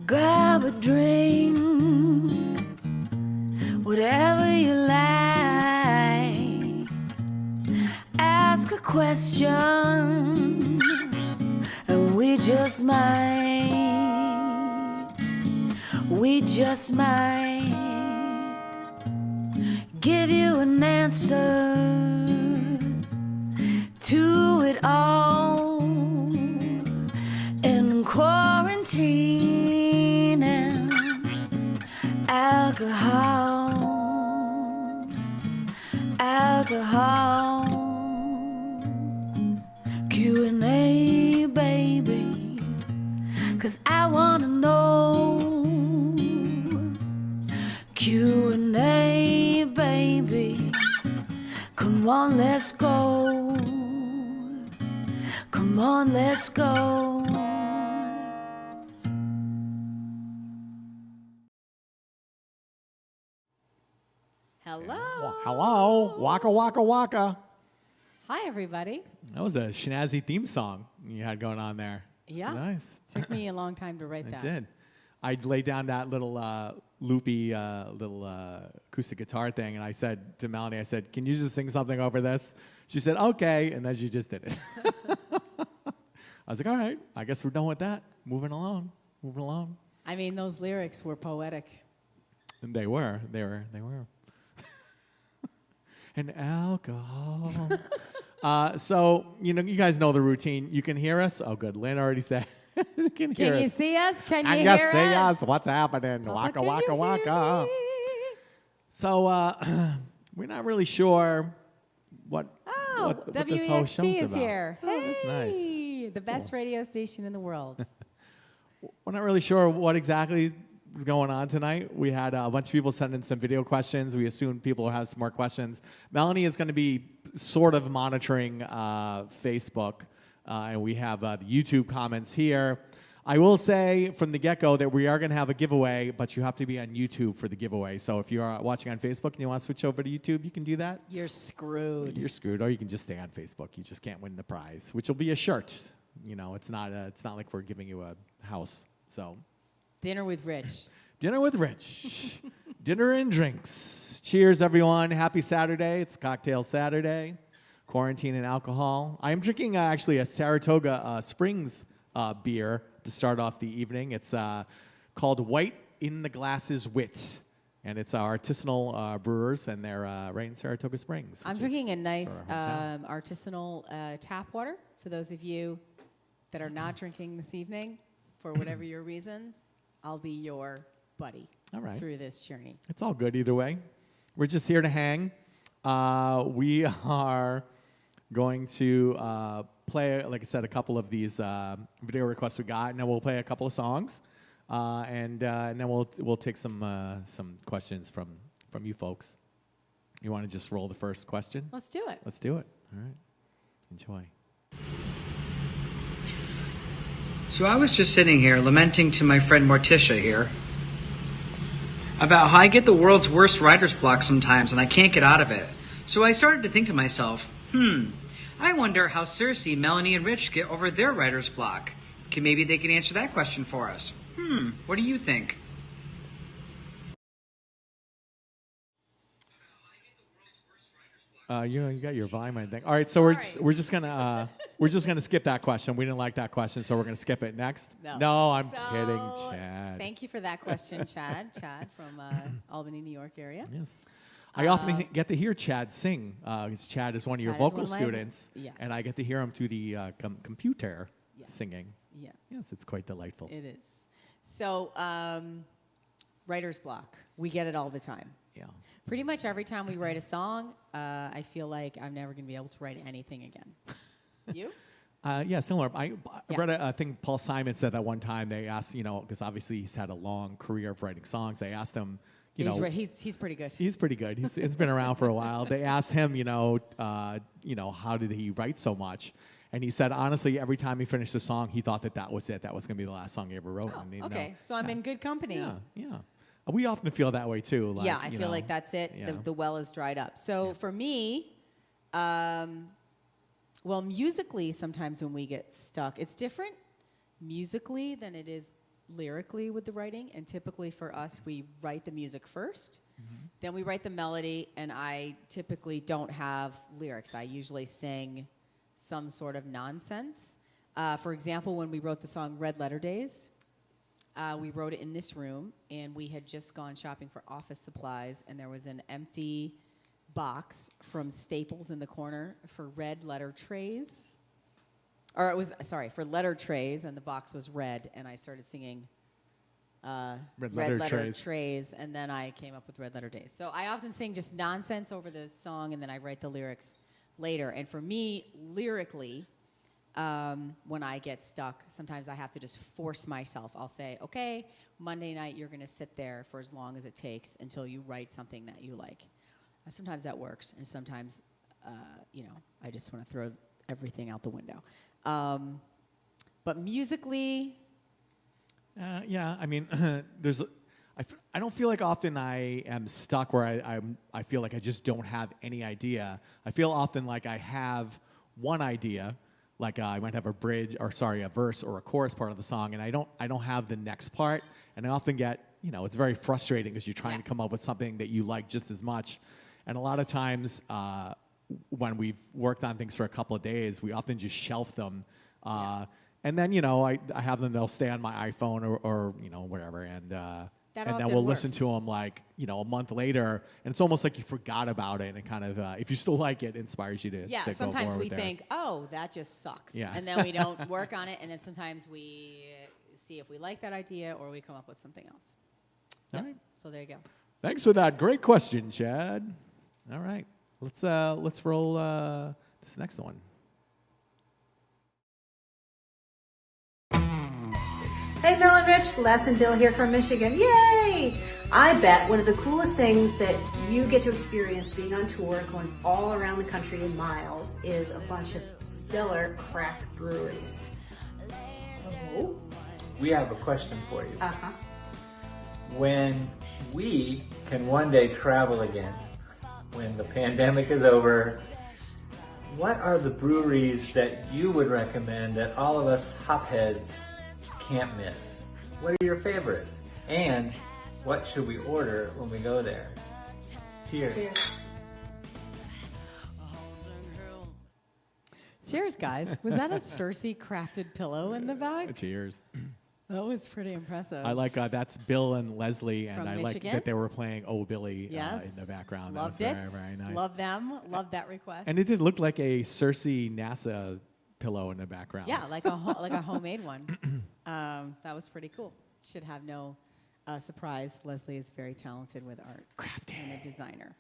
Grab a drink, whatever you like. Ask a question, and we just might give you an answer to it all in quarantine and alcohol. Q&A, baby, 'cause I wanna know. Q&A, baby, come on, let's go. Come on, let's go. Hello. Hello. Waka, waka, waka. Hi, everybody. That was a snazzy theme song you had going on there. Yeah. It's nice. Took me a long time to write that. I did. I laid down that little loopy little acoustic guitar thing, and I said to Melanie, I said, can you just sing something over this? She said, okay, and then she just did it. I was like, all right, I guess we're done with that. Moving along. I mean, those lyrics were poetic. And they were. And alcohol. So, you guys know the routine. You can hear us? Oh, good. Lynn already said you can hear us. Can you see us? Can you And hear you see us? What's happening? Waka, Can waka, you waka. hear me? So, we're not really sure what this whole show's WEXT is about. here. Oh, that's nice. Hey, the best radio station in the world. We're not really sure what exactly is going on tonight. We had a bunch of people send in some video questions. We assume people have some more questions. Melanie is going to be sort of monitoring Facebook, and we have the YouTube comments here. I will say from the get-go that we are going to have a giveaway, but you have to be on YouTube for the giveaway. So if you're watching on Facebook and you want to switch over to YouTube, you can do that. You're screwed. You're screwed, or you can just stay on Facebook. You just can't win the prize, which will be a shirt. It's not like we're giving you a house. So. Dinner with Rich. Dinner with Rich. Dinner and drinks. Cheers, everyone. Happy Saturday. It's Cocktail Saturday. Quarantine and alcohol. I am drinking actually a Saratoga Springs beer to start off the evening. It's called White in the Glasses Wit. And it's our artisanal brewers, and they're right in Saratoga Springs. I'm drinking a nice artisanal tap water. For those of you that are not drinking this evening, for whatever your reasons, I'll be your buddy through this journey. It's all good either way. We're just here to hang. We are going to play, like I said, a couple of these video requests we got, and then we'll play a couple of songs, and then we'll take some questions from you folks. You want to just roll the first question? Let's do it. Let's do it. All right. Enjoy. So I was just sitting here lamenting to my friend Morticia here about how I get the world's worst writer's block sometimes and I can't get out of it. So I started to think to myself, I wonder how Cersei, Melanie, and Rich get over their writer's block. Maybe they can answer that question for us. What do you think? You got your volume, I think. All right, so we're just gonna skip that question. We didn't like that question, so we're gonna skip it next. No, I'm kidding, Chad. Thank you for that question, Chad. Chad from Albany, New York area. Yes. I often get to hear Chad sing. Chad is one of your vocal students, and I get to hear him through the computer singing. Yes. Yes, it's quite delightful. It is. So, writer's block. We get it all the time. Yeah. Pretty much every time we write a song, I feel like I'm never going to be able to write anything again. You? Yeah, similar. I read I think Paul Simon said that one time. They asked, because obviously he's had a long career of writing songs. They asked him, he's pretty good. He's pretty good. It's been around for a while. They asked him, how did he write so much? And he said, honestly, every time he finished a song, he thought that was it. That was going to be the last song he ever wrote. Oh, and okay. So I'm in good company. Yeah. We often feel that way too. Like, I feel like that's it. Yeah. The well is dried up. So for me, musically, sometimes when we get stuck, it's different musically than it is lyrically with the writing. And typically for us, we write the music first, then we write the melody, and I typically don't have lyrics. I usually sing some sort of nonsense. For example, when we wrote the song Red Letter Days, we wrote it in this room, and we had just gone shopping for office supplies, and there was an empty box from Staples in the corner for red letter trays. Or it was, for letter trays, and the box was red, and I started singing red letter trays, and then I came up with Red Letter Days. So I often sing just nonsense over the song, and then I write the lyrics later. And for me, lyrically, when I get stuck, sometimes I have to just force myself. I'll say, okay, Monday night you're going to sit there for as long as it takes until you write something that you like. Sometimes that works, and sometimes, I just want to throw everything out the window. But musically... I mean, I don't feel like often I am stuck where I feel like I just don't have any idea. I feel often like I have one idea, like I might have a verse or a chorus part of the song, and I don't have the next part, and I often get, it's very frustrating because you're trying to come up with something that you like just as much, and a lot of times when we've worked on things for a couple of days, we often just shelf them, and then I have them, they'll stay on my iPhone or whatever, and then we'll listen to them like a month later, and it's almost like you forgot about it, and it kind of if you still like it, inspires you to yeah. Sometimes we think, oh, that just sucks, and then we don't work on it, and then sometimes we see if we like that idea or we come up with something else. All right. So there you go. Thanks for that great question, Chad. All right, let's roll this next one. Hey, Mel and Rich, Les and Bill here from Michigan. Yay! I bet one of the coolest things that you get to experience being on tour, going all around the country in miles, is a bunch of stellar craft breweries. So, we have a question for you. Uh-huh. When we can one day travel again, when the pandemic is over, what are the breweries that you would recommend that all of us hopheads can't miss? What are your favorites? And what should we order when we go there? Cheers. Cheers. Cheers, guys. Was that a Cersei crafted pillow in the back? Cheers. That was pretty impressive. I like that's Bill and Leslie, and From I Michigan? like that they were playing "Oh Billy" Yes. In the background. Loved that it. was very, very nice. Love them. Love that request. And it did look like a Cersei NASA pillow in the background. Yeah, like a homemade one. That was pretty cool. Should have no surprise. Leslie is very talented with art. Crafty. And a designer.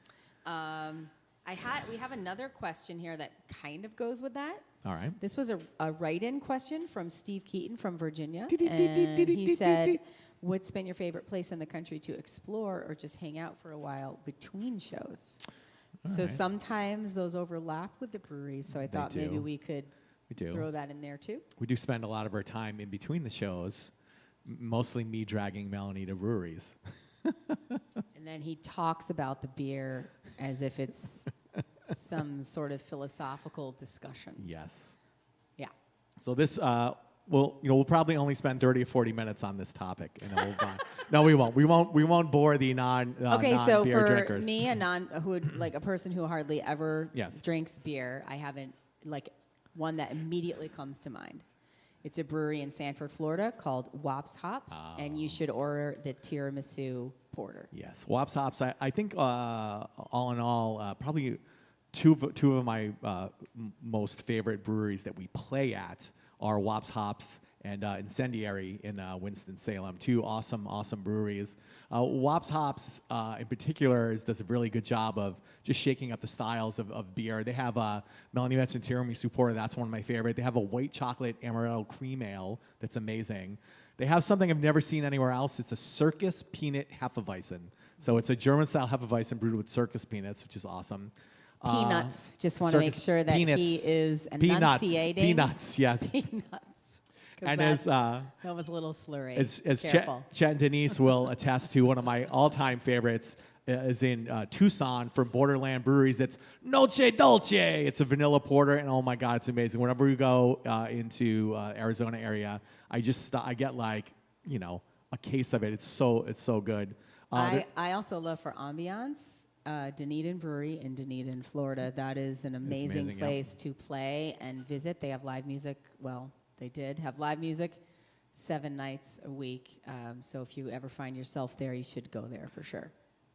We have another question here that kind of goes with that. All right. This was a write-in question from Steve Keaton from Virginia. And he said, what's been your favorite place in the country to explore or just hang out for a while between shows? So sometimes those overlap with the breweries, so I thought maybe we could throw that in there too. We do spend a lot of our time in between the shows, mostly me dragging Melanie to breweries. And then he talks about the beer as if it's some sort of philosophical discussion. Yes. Yeah. So this, we'll probably only spend 30 or 40 minutes on this topic, and then No, we won't. We won't bore the Okay, so non-beer for drinkers. me, a person who hardly ever Yes. drinks beer, I haven't one that immediately comes to mind. It's a brewery in Sanford, Florida called Wops Hops, and you should order the tiramisu porter. Yes, Wops Hops. I think all in all, probably two of my most favorite breweries that we play at are Wops Hops and Incendiary in Winston-Salem. Two awesome breweries. Wops Hops in particular does a really good job of just shaking up the styles of beer. They have Melanie mentioned tiramisu porter. That's one of my favorite. They have a white chocolate amaretto cream ale that's amazing. They have something I've never seen anywhere else. It's a circus peanut Hefeweizen. So it's a German-style Hefeweizen brewed with circus peanuts, which is awesome. Peanuts. Just want to make sure that he is enunciating. Peanuts, yes. Peanuts. And that was a little slurry. As Careful. Chet and Denise will attest to, one of my all-time favorites is in Tucson from Borderland Breweries. It's Noche Dolce. It's a vanilla porter, and oh my God, it's amazing. Whenever we go into Arizona area, I get a case of it. It's so good. I also love for ambiance. Dunedin Brewery in Dunedin, Florida. That is an amazing place to play and visit. They have live music. Well, they did have live music 7 nights a week. So if you ever find yourself there, you should go there for sure.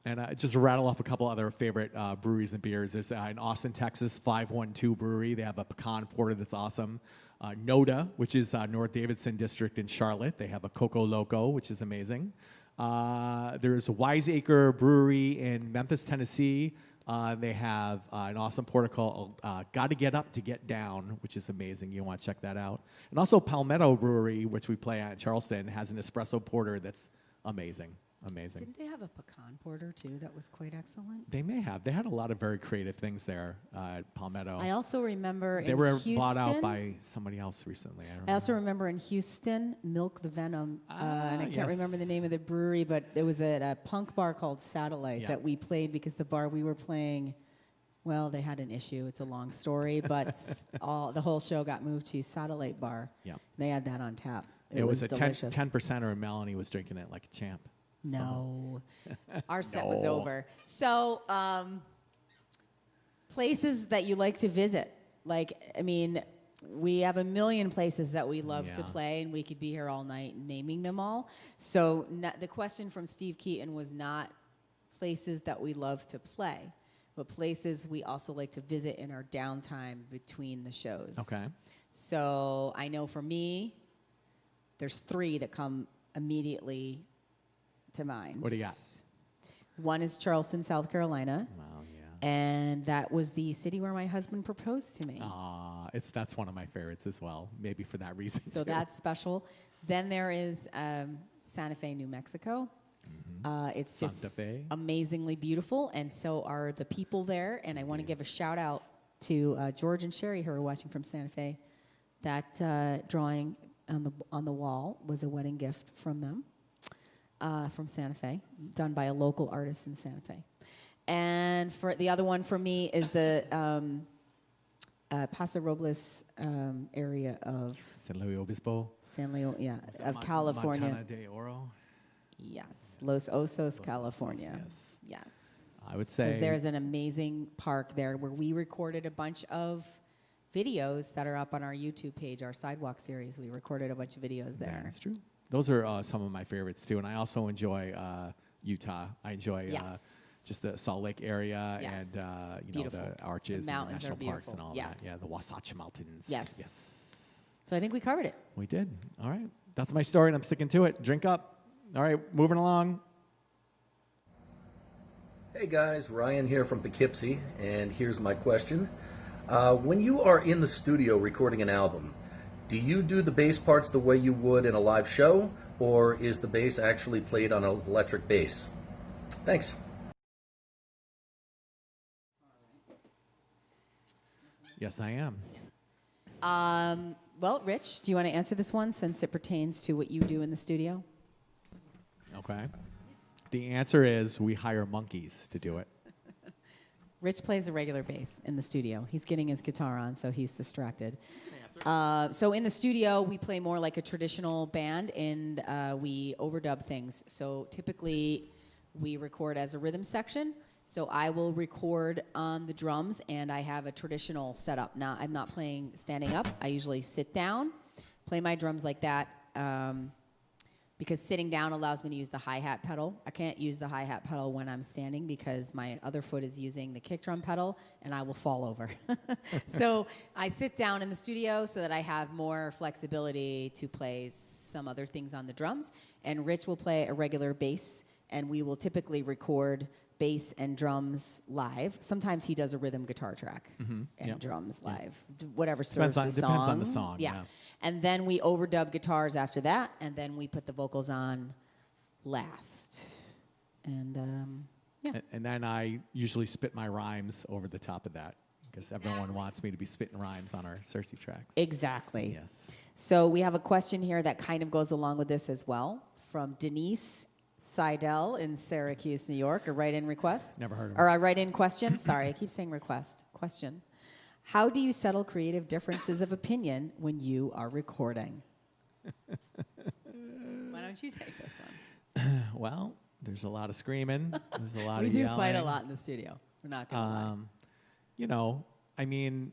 And just to rattle off a couple other favorite breweries and beers. There's in Austin, Texas, 512 Brewery. They have a pecan porter that's awesome. Noda, which is North Davidson District in Charlotte. They have a Coco Loco, which is amazing. There's a Wiseacre Brewery in Memphis, Tennessee. They have an awesome porter called Gotta Get Up to Get Down, which is amazing. You want to check that out. And also Palmetto Brewery, which we play at in Charleston, has an espresso porter that's amazing. Didn't they have a pecan porter too that was quite excellent? They may have. They had a lot of very creative things there at Palmetto. I also remember they in were Houston, bought out by somebody else recently. I also remember in Houston, Milk the Venom, and I can't remember the name of the brewery, but it was at a punk bar called Satellite that we played because the bar we were playing, well, they had an issue. It's a long story, but the whole show got moved to Satellite Bar. Yeah, they had that on tap. It was a delicious. 10%er, and Melanie was drinking it like a champ. No. Our set was over. So, places that you like to visit. We have a million places that we love to play, and we could be here all night naming them all. So, the question from Steve Keaton was not places that we love to play, but places we also like to visit in our downtime between the shows. Okay. So, I know for me, there's 3 that come immediately to mind. What do you got? One is Charleston, South Carolina. Wow, yeah. And that was the city where my husband proposed to me. That's one of my favorites as well, maybe for that reason. So that's special. Then there is Santa Fe, New Mexico. It's just amazingly beautiful, and so are the people there. And I want to give a shout out to George and Sherry, who are watching from Santa Fe. That drawing on the wall was a wedding gift from them. From Santa Fe, done by a local artist in Santa Fe. And for the other one for me is the Paso Robles area of San Luis Obispo. Of California. Montana de Oro. Yes, Los Osos, California. Yes. I would say because there's an amazing park there where we recorded a bunch of videos that are up on our YouTube page, our Sidewalk series. We recorded a bunch of videos there. Yeah, that's true. Those are some of my favorites too, and I also enjoy Utah. I enjoy just the Salt Lake area and the Arches, the and the mountains national are parks, and all yes. that. Yeah, the Wasatch Mountains. Yes. So I think we covered it. We did. All right, that's my story, and I'm sticking to it. Drink up. All right, moving along. Hey guys, Ryan here from Poughkeepsie, and here's my question. When you are in the studio recording an album, do you do the bass parts the way you would in a live show, or is the bass actually played on an electric bass? Thanks. Yes, I am. Well, Rich, do you want to answer this one since it pertains to what you do in the studio? Okay. The answer is we hire monkeys to do it. Rich plays a regular bass in the studio. He's getting his guitar on, so he's distracted. So in the studio, we play more like a traditional band, and we overdub things. So typically, we record as a rhythm section. So I will record on the drums, and I have a traditional setup. Now, I'm not playing standing up. I usually sit down, play my drums like that, because sitting down allows me to use the hi-hat pedal. I can't use the hi-hat pedal when I'm standing because my other foot is using the kick drum pedal, and I will fall over. So I sit down in the studio so that I have more flexibility to play some other things on the drums, and Rich will play a regular bass, and we will typically record bass and drums live. Sometimes he does a rhythm guitar track and drums live, whatever serves the song. Depends on the song. Yeah. And then we overdub guitars after that, and then we put the vocals on last. And And then I usually spit my rhymes over the top of that because everyone wants me to be spitting rhymes on our Cersei tracks. Exactly. Yes. So we have a question here that kind of goes along with this as well from Denise Seidel in Syracuse, New York, a write-in request. Never heard of Or a write-in question. Sorry, I keep saying request. Question. How do you settle creative differences of opinion when you are recording? Why don't you take this one? Well, there's a lot of screaming. There's a lot We of do yelling. fight a lot in the studio. We're not going to lie. You know, I mean,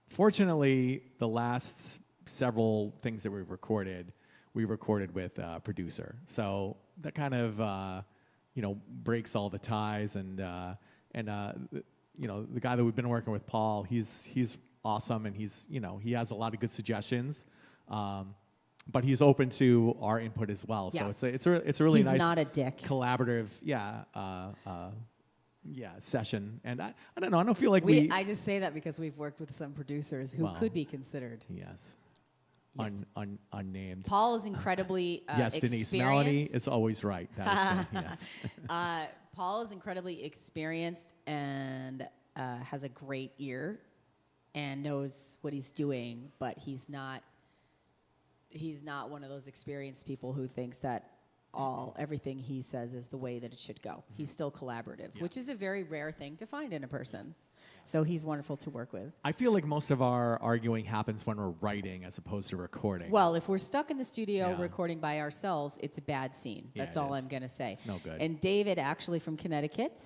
fortunately, the last several things that we recorded with a producer. So that kind of, breaks all the ties. And the guy that we've been working with, Paul, he's awesome, and he has a lot of good suggestions. But he's open to our input as well. Yes. So it's a really nice, not a dick. collaborative, session. And I don't know. I don't feel like I just say that because we've worked with some producers who could be considered. Yes. Yes. Unnamed. Paul is incredibly yes, Denise. Melanie is always right. That is yes. Paul is incredibly experienced and has a great ear and knows what he's doing, but he's not one of those experienced people who thinks that everything he says is the way that it should go. He's still collaborative, which is a very rare thing to find in a person. So he's wonderful to work with. I feel like most of our arguing happens when we're writing as opposed to recording. Well, if we're stuck in the studio recording by ourselves, it's a bad scene. That's all I'm going to say. It's no good. And David, actually from Connecticut,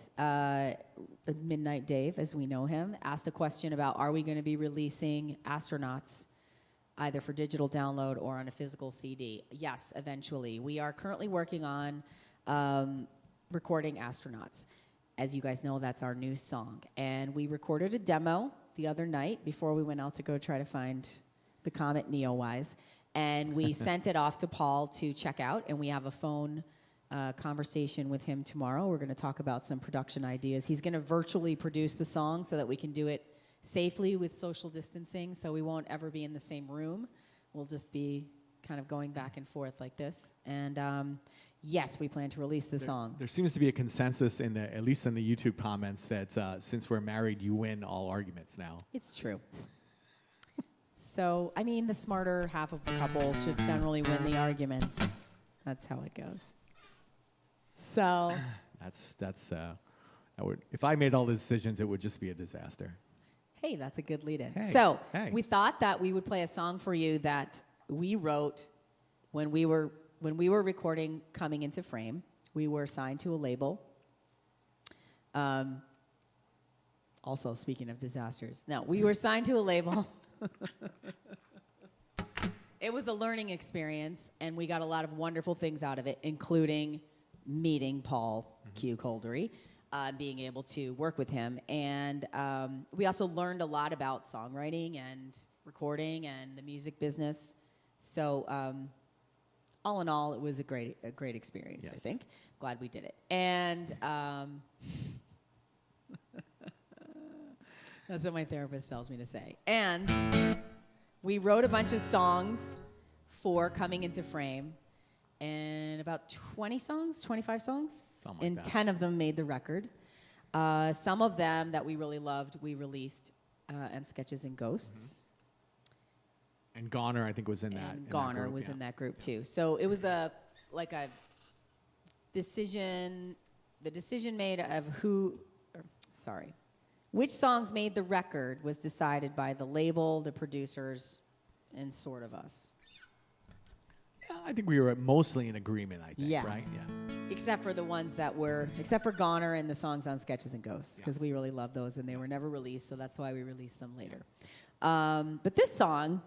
Midnight Dave, as we know him, asked a question about, are we going to be releasing Astronauts either for digital download or on a physical CD? Yes, eventually. We are currently working on recording Astronauts. As you guys know, that's our new song. And we recorded a demo the other night before we went out to go try to find the Comet Neowise. And we sent it off to Paul to check out. And we have a phone conversation with him tomorrow. We're going to talk about some production ideas. He's going to virtually produce the song so that we can do it safely with social distancing. So we won't ever be in the same room. We'll just be kind of going back and forth like this. And yes, we plan to release the song. There seems to be a consensus at least in the YouTube comments that since we're married, you win all arguments now. It's true. So, I mean, the smarter half of the couple should generally win the arguments. That's how it goes. So if I made all the decisions, it would just be a disaster. Hey, that's a good lead-in. Hey, We thought that we would play a song for you that we wrote when we were recording Coming Into Frame. We were signed to a label. Also, speaking of disasters. No, we were signed to a label. It was a learning experience, and we got a lot of wonderful things out of it, including meeting Paul Q. Coldery, being able to work with him. And we also learned a lot about songwriting and recording and the music business. So all in all, it was a great experience, yes. I think. Glad we did it. And that's what my therapist tells me to say. And we wrote a bunch of songs for Coming Into Frame. And about 20 songs, 25 songs. Something like and that. 10 of them made the record. Some of them that we really loved, we released, and Sketches and Ghosts. And Goner, I think, was in that. And Goner was in that group too. So it was a decision. The decision made of Which songs made the record was decided by the label, the producers, and sort of us. Yeah, I think we were mostly in agreement, I think, Yeah. right? Yeah. Except for the ones that were, except for Goner and the songs on Sketches and Ghosts, because we really love those and they were never released, so that's why we released them later. But this song,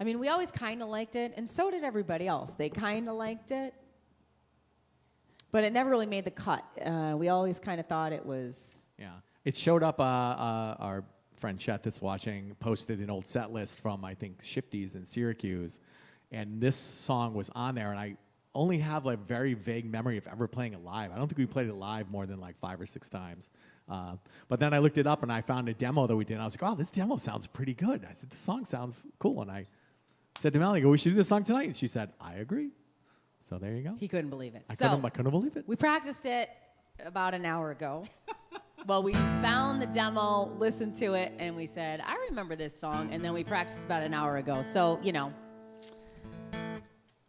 I mean, we always kind of liked it, and so did everybody else. They kind of liked it, but it never really made the cut. We always kind of thought it was... Yeah. It showed up, our friend Chet that's watching posted an old set list from, I think, Shifty's in Syracuse, and this song was on there, and I only have like very vague memory of ever playing it live. I don't think we played it live more than like 5 or 6 times. But then I looked it up, and I found a demo that we did, and I was like, oh, this demo sounds pretty good. I said, this song sounds cool, and I said to Melanie, we should do this song tonight, and she said, I agree. So there you go. He couldn't believe it. I couldn't believe it. We practiced it about an hour ago. Well, we found the demo, listened to it, and we said, I remember this song, and then we practiced about an hour ago. So, you know.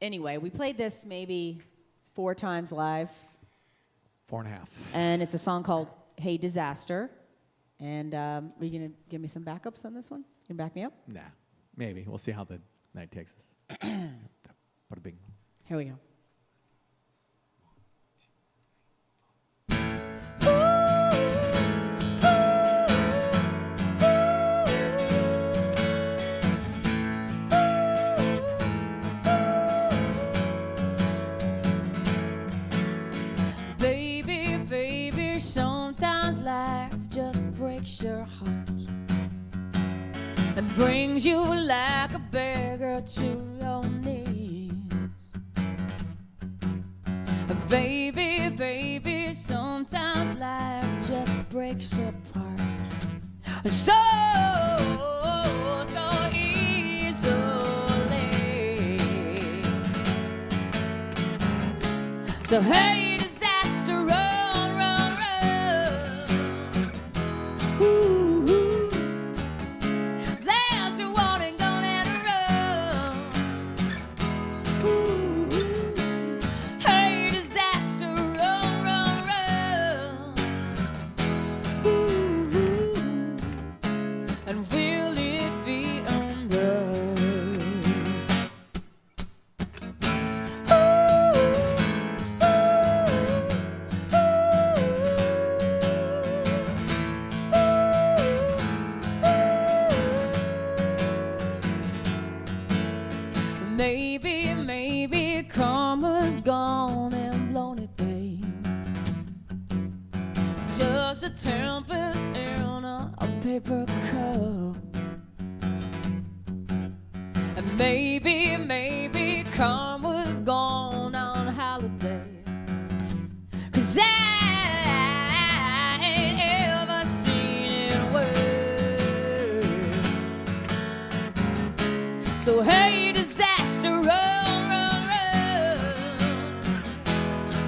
Anyway, we played this maybe 4 times live. 4.5. And it's a song called Hey Disaster. And are you going to give me some backups on this one? You can back me up? Nah, maybe. We'll see how the night takes us. Put a big... Here we go. Sometimes life just breaks your heart and brings you like a beggar to your knees. Baby, baby, sometimes life just breaks your apart so easily. So hey, disaster, run, run, run. Ooh, ooh. There's a warning, gonna let it run. Ooh, ooh. Hey, disaster, run, run, run. Ooh, ooh. And will it be undone? Maybe, maybe karma's gone and blown it, babe. Just a tempest in a paper cup. And maybe, maybe karma's gone on holiday. 'Cause I ain't ever seen it worse. So hey, disaster, run, run, run.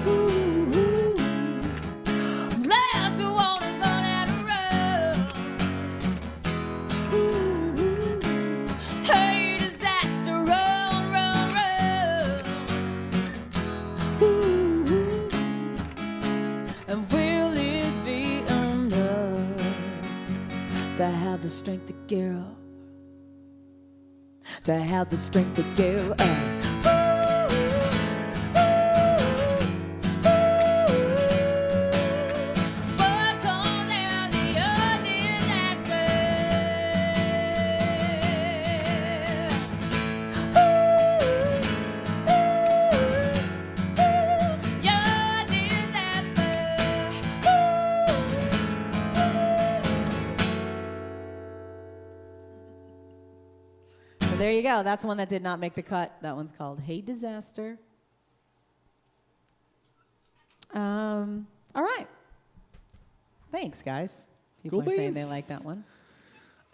Ooh, ooh. There's a warning, gonna let it run. Ooh, ooh. Hey, disaster, run, run, run. Ooh, ooh. And will it be enough to have the strength to get up? To have the strength to give up. What comes after your disaster? Your disaster. So there you go. That's one that did not make the cut. That one's called Hey Disaster. All right. Thanks, guys. People Cool are saying they beans. like that one.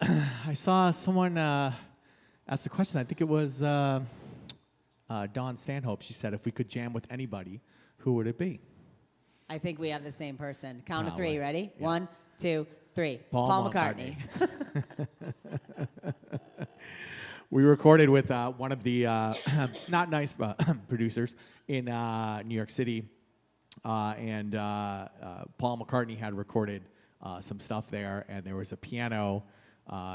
I saw someone ask a question. I think it was Dawn Stanhope. She said, if we could jam with anybody, who would it be? I think we have the same person. Count to Probably. 3. Ready? Yeah. 1, 2, 3. Paul McCartney. We recorded with one of the not nice producers in New York City, and Paul McCartney had recorded some stuff there, and there was a piano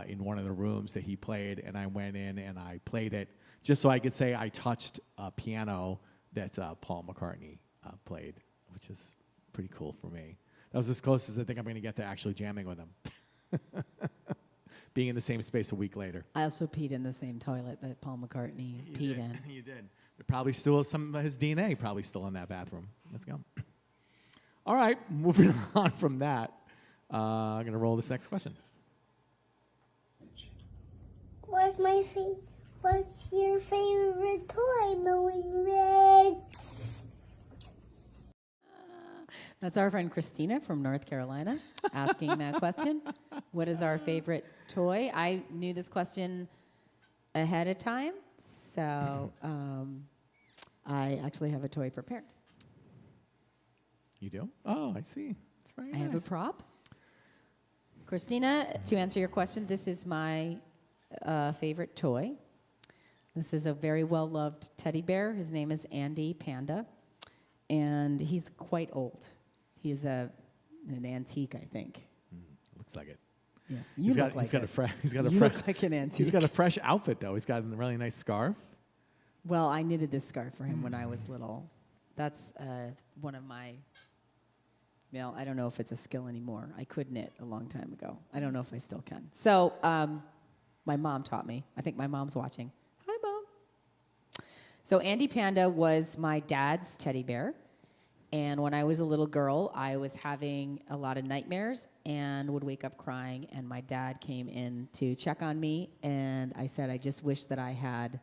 in one of the rooms that he played, and I went in and I played it just so I could say I touched a piano that Paul McCartney played, which is pretty cool for me. That was as close as I think I'm going to get to actually jamming with him. Being in the same space a week later. I also peed in the same toilet that Paul McCartney peed in. You did. There probably still is some of his DNA probably still in that bathroom. Let's go. All right, moving on from that. I'm going to roll this next question. What's your favorite toy, Melon Rich? That's our friend Christina from North Carolina asking that question. What is our favorite toy? I knew this question ahead of time, so I actually have a toy prepared. You do? Oh, I see. That's very I nice. have a prop. Christina, to answer your question, this is my favorite toy. This is a very well-loved teddy bear. His name is Andy Panda, and he's quite old. He's an antique, I think. Looks like it. Yeah, He's got like an antique. He's got a fresh outfit though. He's got a really nice scarf. Well, I knitted this scarf for him when I was little. That's one of my. Well, I don't know if it's a skill anymore. I could knit a long time ago. I don't know if I still can. So, my mom taught me. I think my mom's watching. Hi, Mom. So, Andy Panda was my dad's teddy bear. And when I was a little girl, I was having a lot of nightmares and would wake up crying. And my dad came in to check on me. And I said, I just wish that I had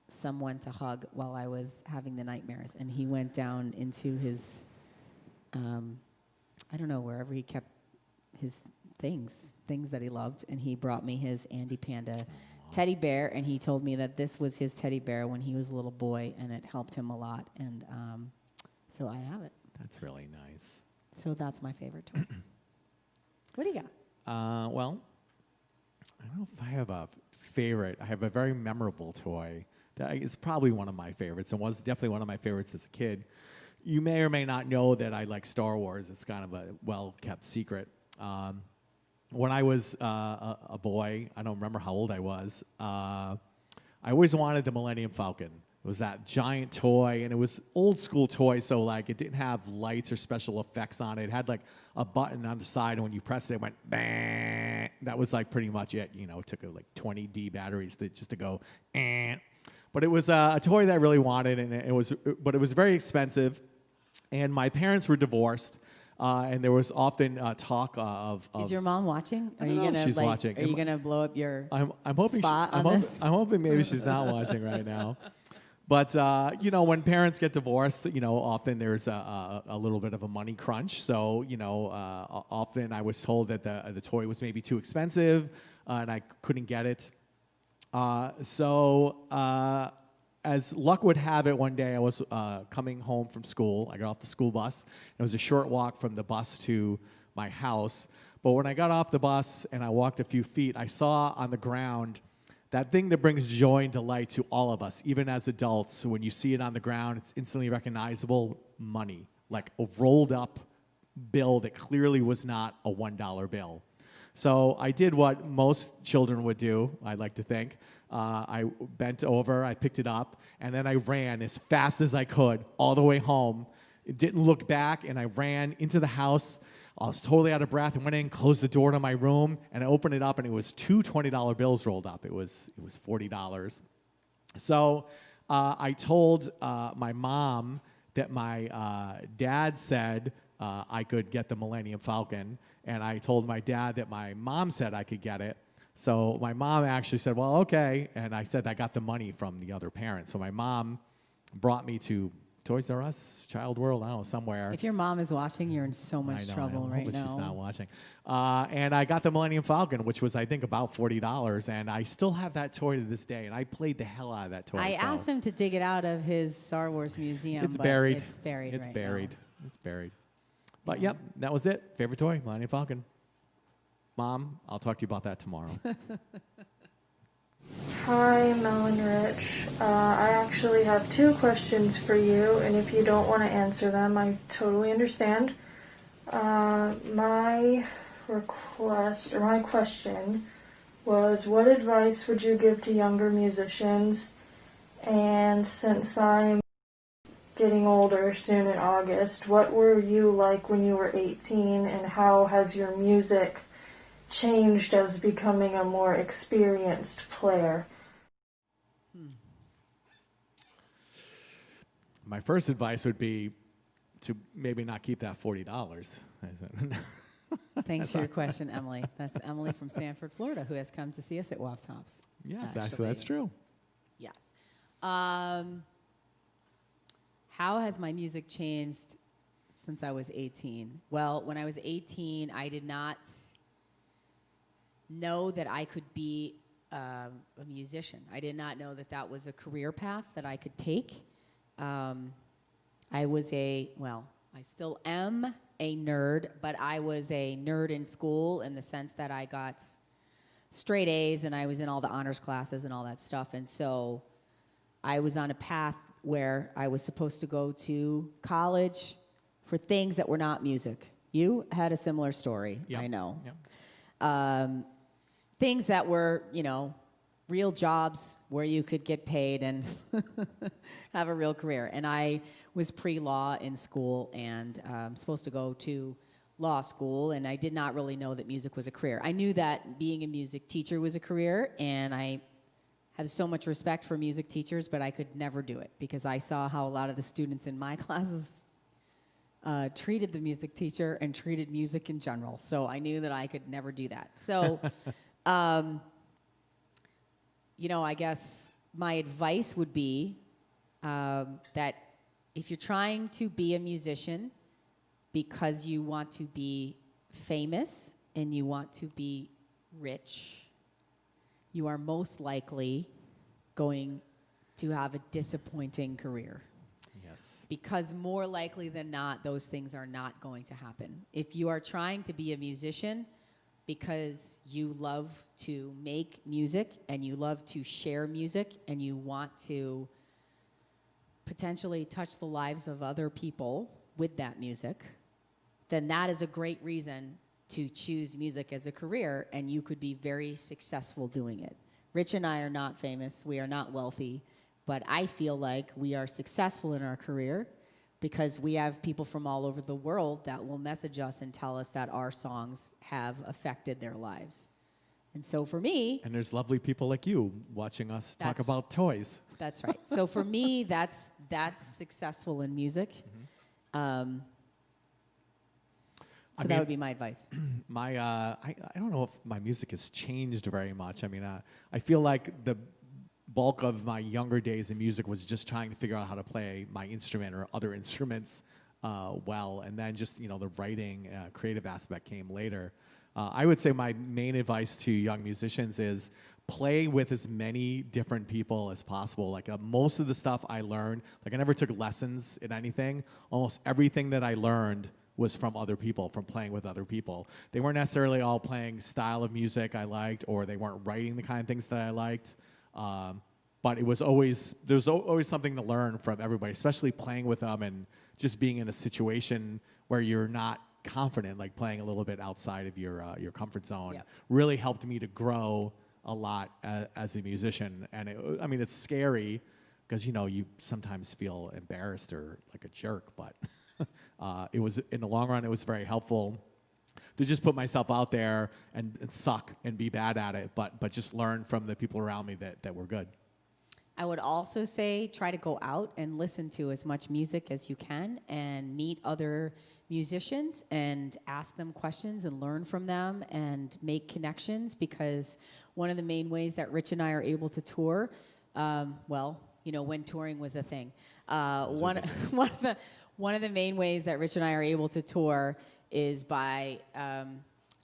someone to hug while I was having the nightmares. And he went down into his, I don't know, wherever he kept his things that he loved. And he brought me his Andy Panda teddy bear. And he told me that this was his teddy bear when he was a little boy. And it helped him a lot. And so I have it. That's really nice. So that's my favorite toy. What do you got? Well, I don't know if I have a favorite. I have a very memorable toy that is probably one of my favorites and was definitely one of my favorites as a kid. You may or may not know that I like Star Wars. It's kind of a well-kept secret. When I was a boy, I don't remember how old I was, I always wanted the Millennium Falcon. It was that giant toy, and it was old school toy, so like it didn't have lights or special effects on it. It had like a button on the side, and when you pressed it, it went bang. That was like pretty much it. You know, it took like 20 D batteries just to go. But it was a toy that I really wanted, and it was very expensive. And my parents were divorced, and there was often talk of. Is your mom watching? Are you gonna she's watching? Are you gonna blow up your I'm hoping spot on this? I'm hoping maybe she's not watching right now. But, you know, when parents get divorced, you know, often there's a little bit of a money crunch. So, you know, often I was told that the toy was maybe too expensive and I couldn't get it. So as luck would have it, one day I was coming home from school. I got off the school bus. It was a short walk from the bus to my house. But when I got off the bus and I walked a few feet, I saw on the ground that thing that brings joy and delight to all of us, even as adults. When you see it on the ground, it's instantly recognizable: money, like a rolled up bill that clearly was not a $1 bill. So I did what most children would do, I like to think. I bent over, I picked it up, and then I ran as fast as I could all the way home. It didn't look back, and I ran into the house. I was totally out of breath and went in, closed the door to my room, and I opened it up, and it was two $20 bills rolled up. It was $40. So I told my mom that my dad said I could get the Millennium Falcon, and I told my dad that my mom said I could get it. So my mom actually said, well, okay, and I said I got the money from the other parent. So my mom brought me to Toys R Us, Child World, I don't know, somewhere. If your mom is watching, you're in so much trouble right now. She's not watching. And I got the Millennium Falcon, which was, I think, about $40. And I still have that toy to this day. And I played the hell out of that toy. I asked him to dig it out of his Star Wars museum. It's buried. It's buried. It's right buried. now. It's buried. But, yep, that was it. Favorite toy, Millennium Falcon. Mom, I'll talk to you about that tomorrow. Hi, Mel and Rich. I actually have 2 questions for you, and if you don't want to answer them, I totally understand. My request, or my question was, what advice would you give to younger musicians? And since I'm getting older soon in August, what were you like when you were 18, and how has your music changed as becoming a more experienced player? My first advice would be to maybe not keep that $40. Thanks for your question, Emily. That's Emily from Sanford, Florida, who has come to see us at Wops Hops. Yes, actually, that's true. Yes. How has my music changed since I was 18? Well, when I was 18, I did not know that I could be a musician. I did not know that that was a career path that I could take. I was I still am a nerd, but I was a nerd in school in the sense that I got straight A's and I was in all the honors classes and all that stuff. And so I was on a path where I was supposed to go to college for things that were not music. You had a similar story, yep. I know. Yep. Things that were, real jobs where you could get paid and have a real career. And I was pre-law in school and supposed to go to law school, and I did not really know that music was a career. I knew that being a music teacher was a career, and I have so much respect for music teachers, but I could never do it because I saw how a lot of the students in my classes treated the music teacher and treated music in general. So I knew that I could never do that. So I guess my advice would be that if you're trying to be a musician because you want to be famous and you want to be rich, you are most likely going to have a disappointing career. Yes. Because more likely than not, those things are not going to happen. If you are trying to be a musician because you love to make music and you love to share music and you want to potentially touch the lives of other people with that music, then that is a great reason to choose music as a career, and you could be very successful doing it. Rich and I are not famous, we are not wealthy, but I feel like we are successful in our career because we have people from all over the world that will message us and tell us that our songs have affected their lives. And so for me... And there's lovely people like you watching us talk about toys. That's right. So for me, that's successful in music. Mm-hmm. That would be my advice. I don't know if my music has changed very much. I mean, I feel like the bulk of my younger days in music was just trying to figure out how to play my instrument or other instruments well, and then just the writing, creative aspect came later. I would say my main advice to young musicians is play with as many different people as possible. Like most of the stuff I learned, I never took lessons in anything. Almost everything that I learned was from other people, from playing with other people. They weren't necessarily all playing style of music I liked, or they weren't writing the kind of things that I liked. But there's always something to learn from everybody, especially playing with them and just being in a situation where you're not confident, like playing a little bit outside of your comfort zone. Yep. Really helped me to grow a lot as a musician. And it's scary because you sometimes feel embarrassed or like a jerk, but it was, in the long run, it was very helpful to just put myself out there and suck and be bad at it, but just learn from the people around me that were good. I would also say try to go out and listen to as much music as you can and meet other musicians and ask them questions and learn from them and make connections, because one of the main ways that Rich and I are able to tour, when touring was a thing, one of the main ways that Rich and I are able to tour is by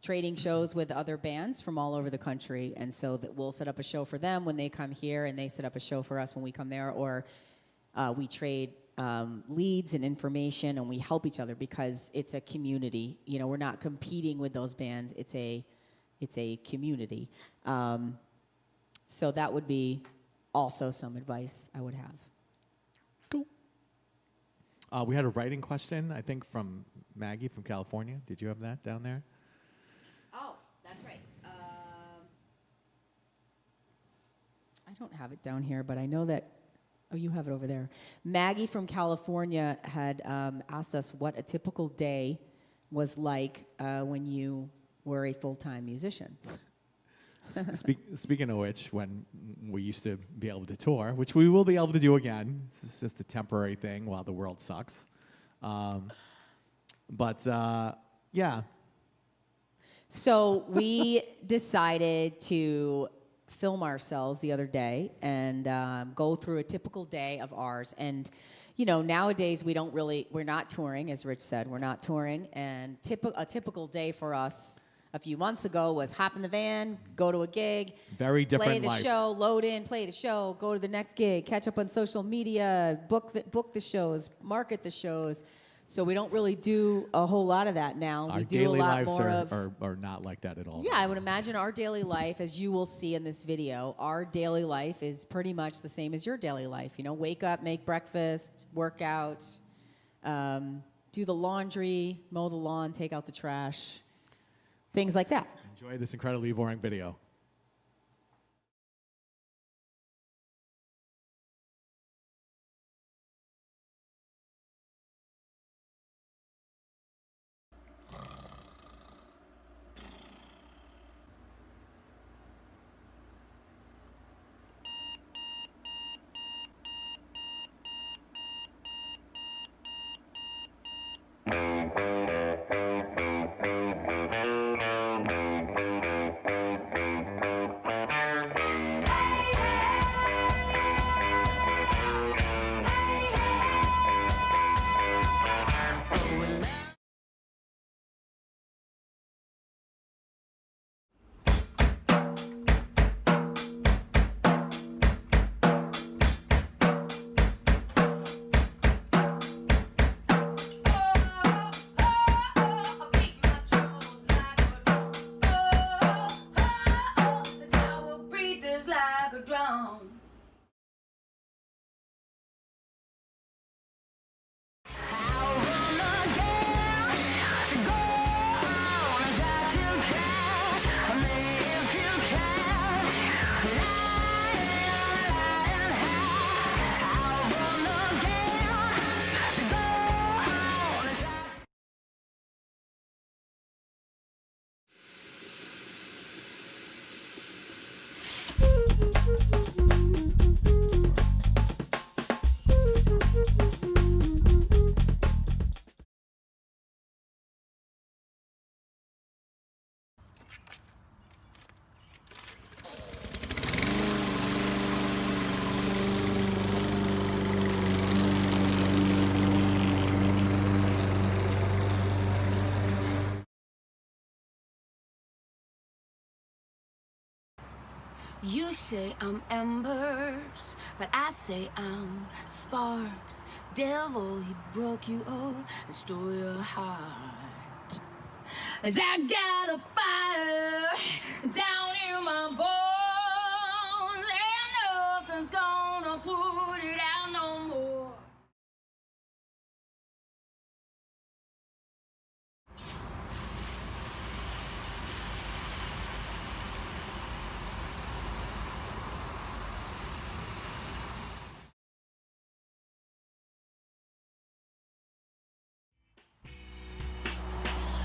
trading shows with other bands from all over the country. And so that we'll set up a show for them when they come here, and they set up a show for us when we come there, or we trade leads and information, and we help each other because it's a community. We're not competing with those bands. It's a community. So that would be also some advice I would have. Cool. We had a writing question, I think, from Maggie from California. Did you have that down there? don't have it down here, but I know that, oh, you have it over there. Maggie from California had asked us what a typical day was like when you were a full-time musician. Speaking of which, when we used to be able to tour, which we will be able to do again, this is just a temporary thing while the world sucks. Yeah. So we decided to film ourselves the other day and go through a typical day of ours. And, you know, nowadays we're not touring, as Rich said, we're not touring. And a typical day for us a few months ago was hop in the van, go to a gig, very different play the life. show, load in, play the show, go to the next gig, catch up on social media, book the shows, market the shows. So we don't really do a whole lot of that now. Our we do daily a lot lives more are not like that at all. Yeah, I would imagine our daily life, as you will see in this video, our daily life is pretty much the same as your daily life. You know, wake up, make breakfast, work out, do the laundry, mow the lawn, take out the trash, things like that. Enjoy this incredibly boring video. You say I'm embers, but I say I'm sparks. Devil, he broke you up and stole your heart. As I got a fire down in my bones, and nothing's gonna put it out no more.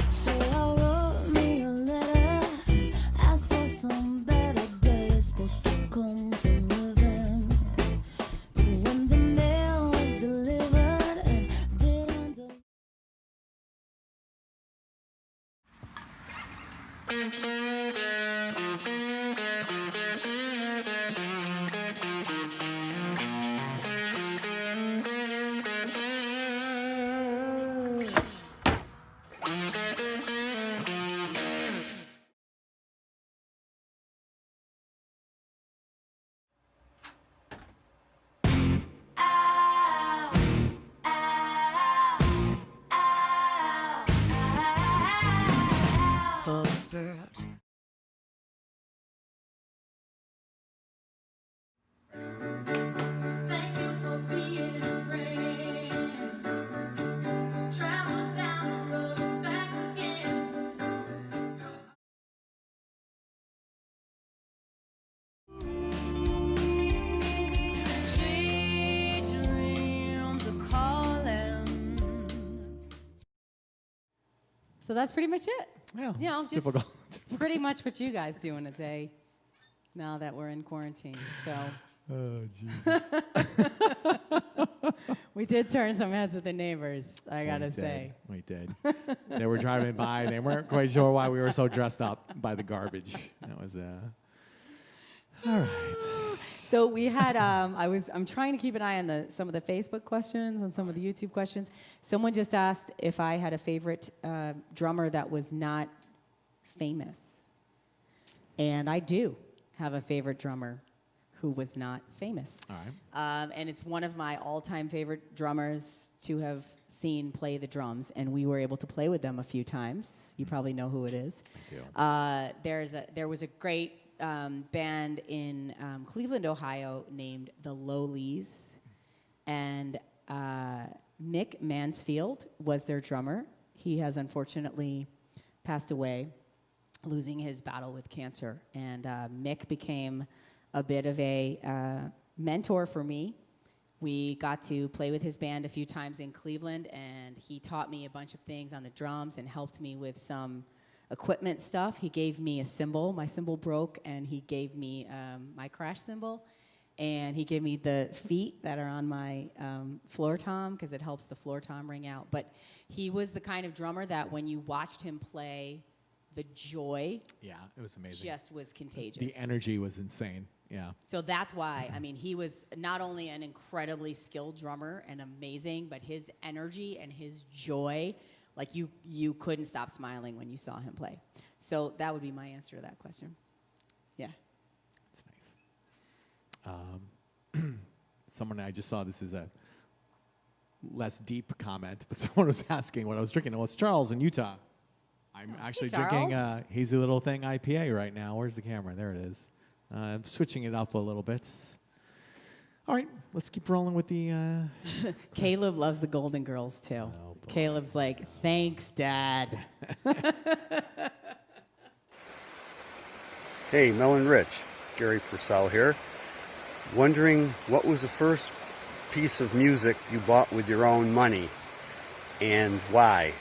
So I wrote me a letter, asked for some better days, supposed to come from within. But when the mail was delivered, it didn't deliver. For bird So that's pretty much it. Yeah, You know, it's just typical. pretty much what you guys do in a day now that we're in quarantine. So Oh, Jesus. we did turn some heads with the neighbors, I gotta say. We did. They were driving by. They weren't quite sure why we were so dressed up by the garbage. That was, all right. So we had, I'm trying to keep an eye on some of the Facebook questions and some of the YouTube questions. Someone just asked if I had a favorite drummer that was not famous. And I do have a favorite drummer who was not famous. All right. And it's one of my all-time favorite drummers to have seen play the drums, and we were able to play with them a few times. You probably know who it is. I do. There was a great band in Cleveland, Ohio, named the Lowleys, and Mick Mansfield was their drummer. He has unfortunately passed away, losing his battle with cancer, and Mick became a bit of a mentor for me. We got to play with his band a few times in Cleveland, and he taught me a bunch of things on the drums and helped me with some equipment stuff. He gave me a cymbal. My cymbal broke, and he gave me my crash cymbal, and he gave me the feet that are on my floor tom because it helps the floor tom ring out. But he was the kind of drummer that when you watched him play, the joy Yeah, it was amazing. just was contagious. The energy was insane. Yeah. So that's why, I mean, he was not only an incredibly skilled drummer and amazing, but his energy and his joy, like you couldn't stop smiling when you saw him play. So that would be my answer to that question. Yeah. That's nice. Someone I just saw, this is a less deep comment, but someone was asking what I was drinking. Well, it's Charles in Utah. I'm actually drinking a Hazy Little Thing IPA right now. Where's the camera? There it is. I'm switching it up a little bit. All right, let's keep rolling with the... Caleb loves the Golden Girls, too. Oh, Caleb's like, thanks, Dad. Hey, Mel and Rich. Gary Purcell here. Wondering what was the first piece of music you bought with your own money and why?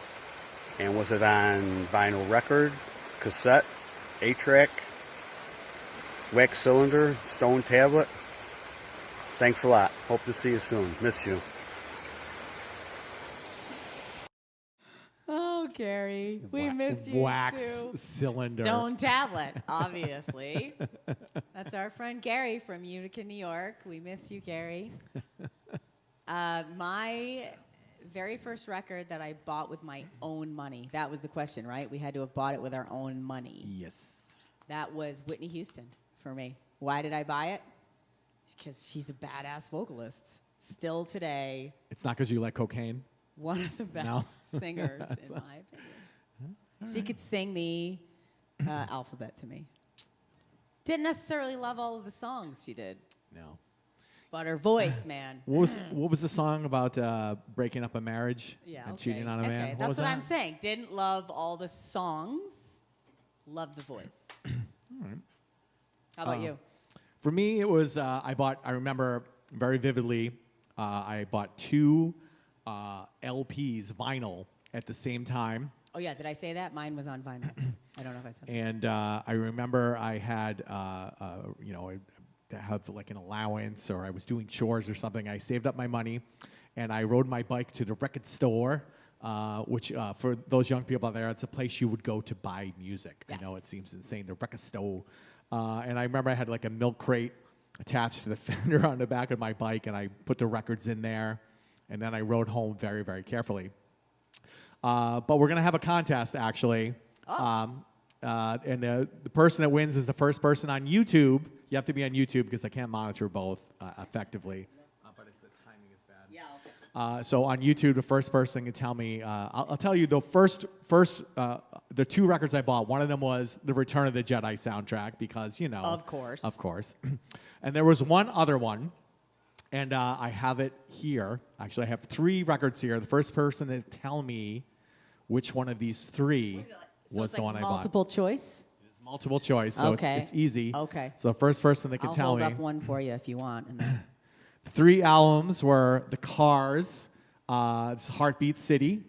And was it on vinyl record, cassette, 8-track, wax cylinder, stone tablet? Thanks a lot. Hope to see you soon. Miss you. Oh, Gary, we miss you wax too. cylinder. Stone tablet, obviously. That's our friend Gary from Utica, New York. We miss you, Gary. My very first record that I bought with my own money. That was the question, right? We had to have bought it with our own money. Yes. That was Whitney Houston for me. Why did I buy it? Because she's a badass vocalist. Still today, It's not because you like cocaine? one of the best singers, in my opinion. She could sing the alphabet to me. Didn't necessarily love all of the songs she did, No. but her voice, man. What was the song about breaking up a marriage Yeah, and okay. cheating on a man? Okay, that's was what that? I'm saying. Didn't love all the songs, loved the voice. All right. How about you? For me, it was I remember very vividly, I bought 2 LPs, vinyl, at the same time. Oh, yeah, did I say that? Mine was on vinyl. I don't know if I said that. And I remember I had, to have like an allowance, or I was doing chores or something. I saved up my money, and I rode my bike to the record store, which for those young people out there, it's a place you would go to buy music. Yes. I know it seems insane, the record store. And I remember I had like a milk crate attached to the fender on the back of my bike, and I put the records in there, and then I rode home very, very carefully. But we're going to have a contest, actually. Oh. And the person that wins is the first person on YouTube. You have to be on YouTube because I can't monitor both effectively. But the timing is bad. Yeah, okay. So on YouTube, the first person can tell me. I'll tell you the the 2 records I bought. One of them was the Return of the Jedi soundtrack because Of course. Of course. And there was one other one, and I have it here. Actually, I have 3 records here. The first person to tell me which one of these 3 was the one I bought. Multiple choice? It's multiple choice, so Okay. it's easy. Okay. So the first person that can I'll tell hold me. up one for you if you want. And then 3 albums were The Cars, it's Heartbeat City,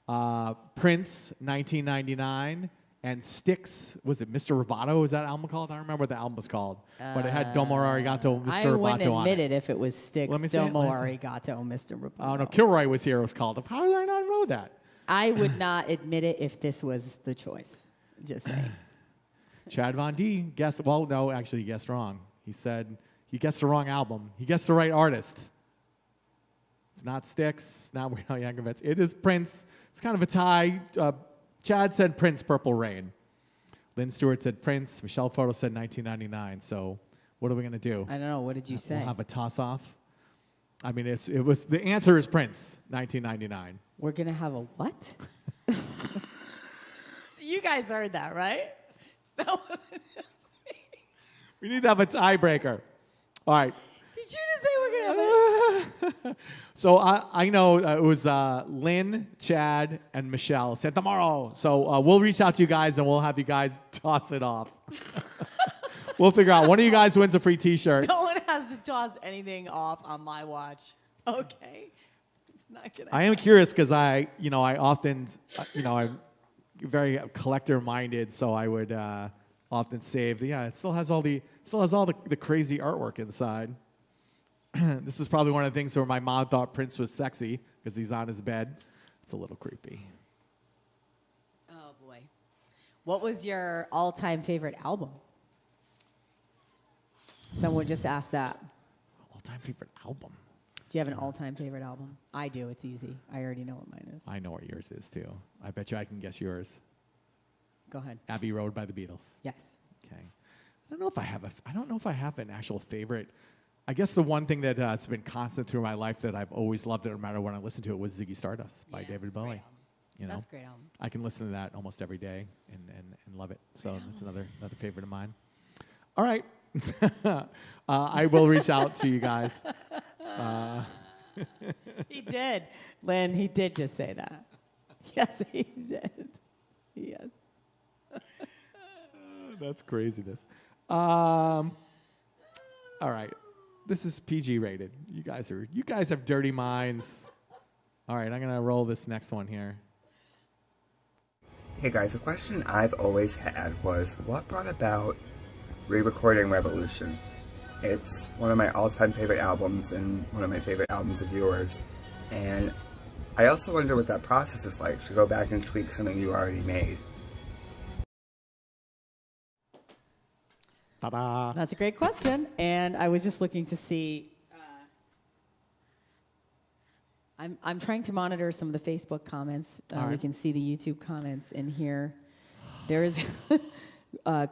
Prince, 1999. And Styx, was it Mr. Roboto? Is that album called? I don't remember what the album was called. But it had Domo Arigato, Mr. I Roboto wouldn't on admit it. it if it was Styx, Let me see it. Domo Let me see. Arigato, Mr. Roboto. Oh, no, Kilroy was here. It was called. How did I not know that? I would not admit it if this was the choice. Just saying. Chad Von D guessed. Well, no, actually, he guessed wrong. He said he guessed the wrong album. He guessed the right artist. It's not Styx. Not Weird Al Yankovic. It is Prince. It's kind of a tie. Chad said Prince, Purple Rain. Lynn Stewart said Prince. Michelle Photo said 1999. So what are we going to do? I don't know. What did you say? We'll have a toss-off. I mean, the answer is Prince, 1999. We're going to have a what? You guys heard that, right? That wasn't just me. We need to have a tiebreaker. All right. Did you just say we're going to have a... So I know it was Lynn, Chad, and Michelle said tomorrow. So we'll reach out to you guys and we'll have you guys toss it off. We'll figure out. One of you guys wins a free T-shirt. No one has to toss anything off on my watch. Okay. It's not gonna I am curious because I often, I'm very collector-minded, so I would often save. It still has all the crazy artwork inside. This is probably one of the things where my mom thought Prince was sexy because he's on his bed. It's a little creepy. Oh, boy. What was your all-time favorite album? Someone just asked that. All-time favorite album? Do you have an all-time favorite album? I do. It's easy. I already know what mine is. I know what yours is, too. I bet you I can guess yours. Go ahead. Abbey Road by the Beatles. Yes. Okay. I don't know if I have an actual favorite. I guess the one thing that has been constant through my life that I've always loved it, no matter when I listen to it, was Ziggy Stardust by David Bowie. That's a great album. I can listen to that almost every day and love it. So that's another favorite of mine. All right. I will reach out to you guys. He did. Lynn, he did just say that. Yes, he did. Yes. That's craziness. All right. This is PG rated. You guys have dirty minds. All right, I'm gonna roll this next one here. Hey guys, a question I've always had was what brought about re-recording Revolution? It's one of my all-time favorite albums and one of my favorite albums of yours. And I also wonder what that process is like to go back and tweak something you already made. Ta-da. That's a great question. And I was just looking to see. I'm trying to monitor some of the Facebook comments. Right. We can see the YouTube comments in here. There is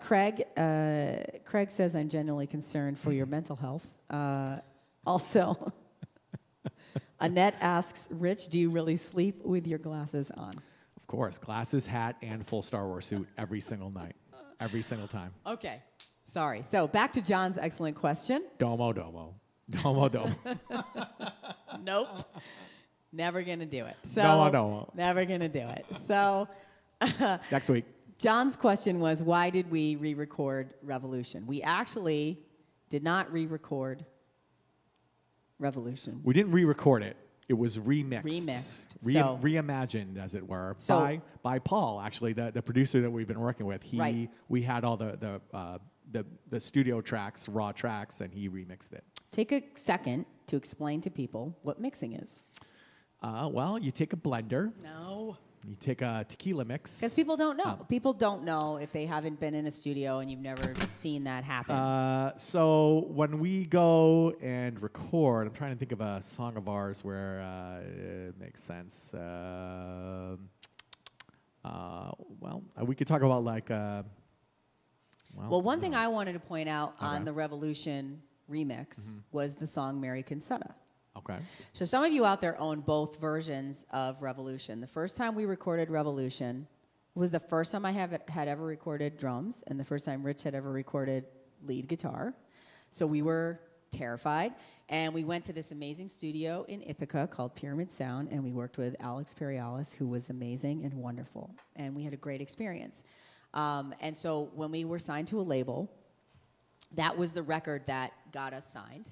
Craig. Craig says, "I'm genuinely concerned for your mental health." Also, Annette asks, "Rich, do you really sleep with your glasses on?" Of course, glasses, hat, and full Star Wars suit every single night, every single time. Okay. Sorry. So back to John's excellent question. Domo, domo. Domo, domo. Nope. Never going to do it. So Domo, domo. Never going to do it. So Next week. John's question was, why did we re-record Revolution? We actually did not re-record Revolution. We didn't re-record it. It was remixed. Remixed. Reimagined, as it were, by Paul, actually, the producer that we've been working with. We had all the studio tracks, raw tracks, and he remixed it. Take a second to explain to people what mixing is. Well, you take a blender. No. You take a tequila mix. Because people don't know. People don't know if they haven't been in a studio and you've never seen that happen. So when we go and record, I'm trying to think of a song of ours where it makes sense. We could talk about like... one thing I wanted to point out on the Revolution remix was the song Mary Kinsetta. Okay. So some of you out there own both versions of Revolution. The first time we recorded Revolution was the first time I had ever recorded drums and the first time Rich had ever recorded lead guitar. So we were terrified. And we went to this amazing studio in Ithaca called Pyramid Sound, and we worked with Alex Perialis, who was amazing and wonderful. And we had a great experience. And so when we were signed to a label, that was the record that got us signed.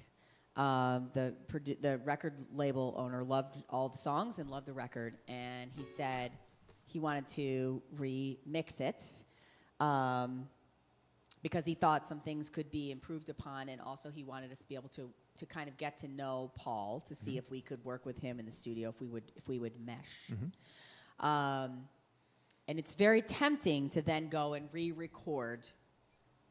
The record label owner loved all the songs and loved the record, and he said he wanted to remix it because he thought some things could be improved upon, and also he wanted us to be able to kind of get to know Paul to see if we could work with him in the studio, if we would mesh. And it's very tempting to then go and re-record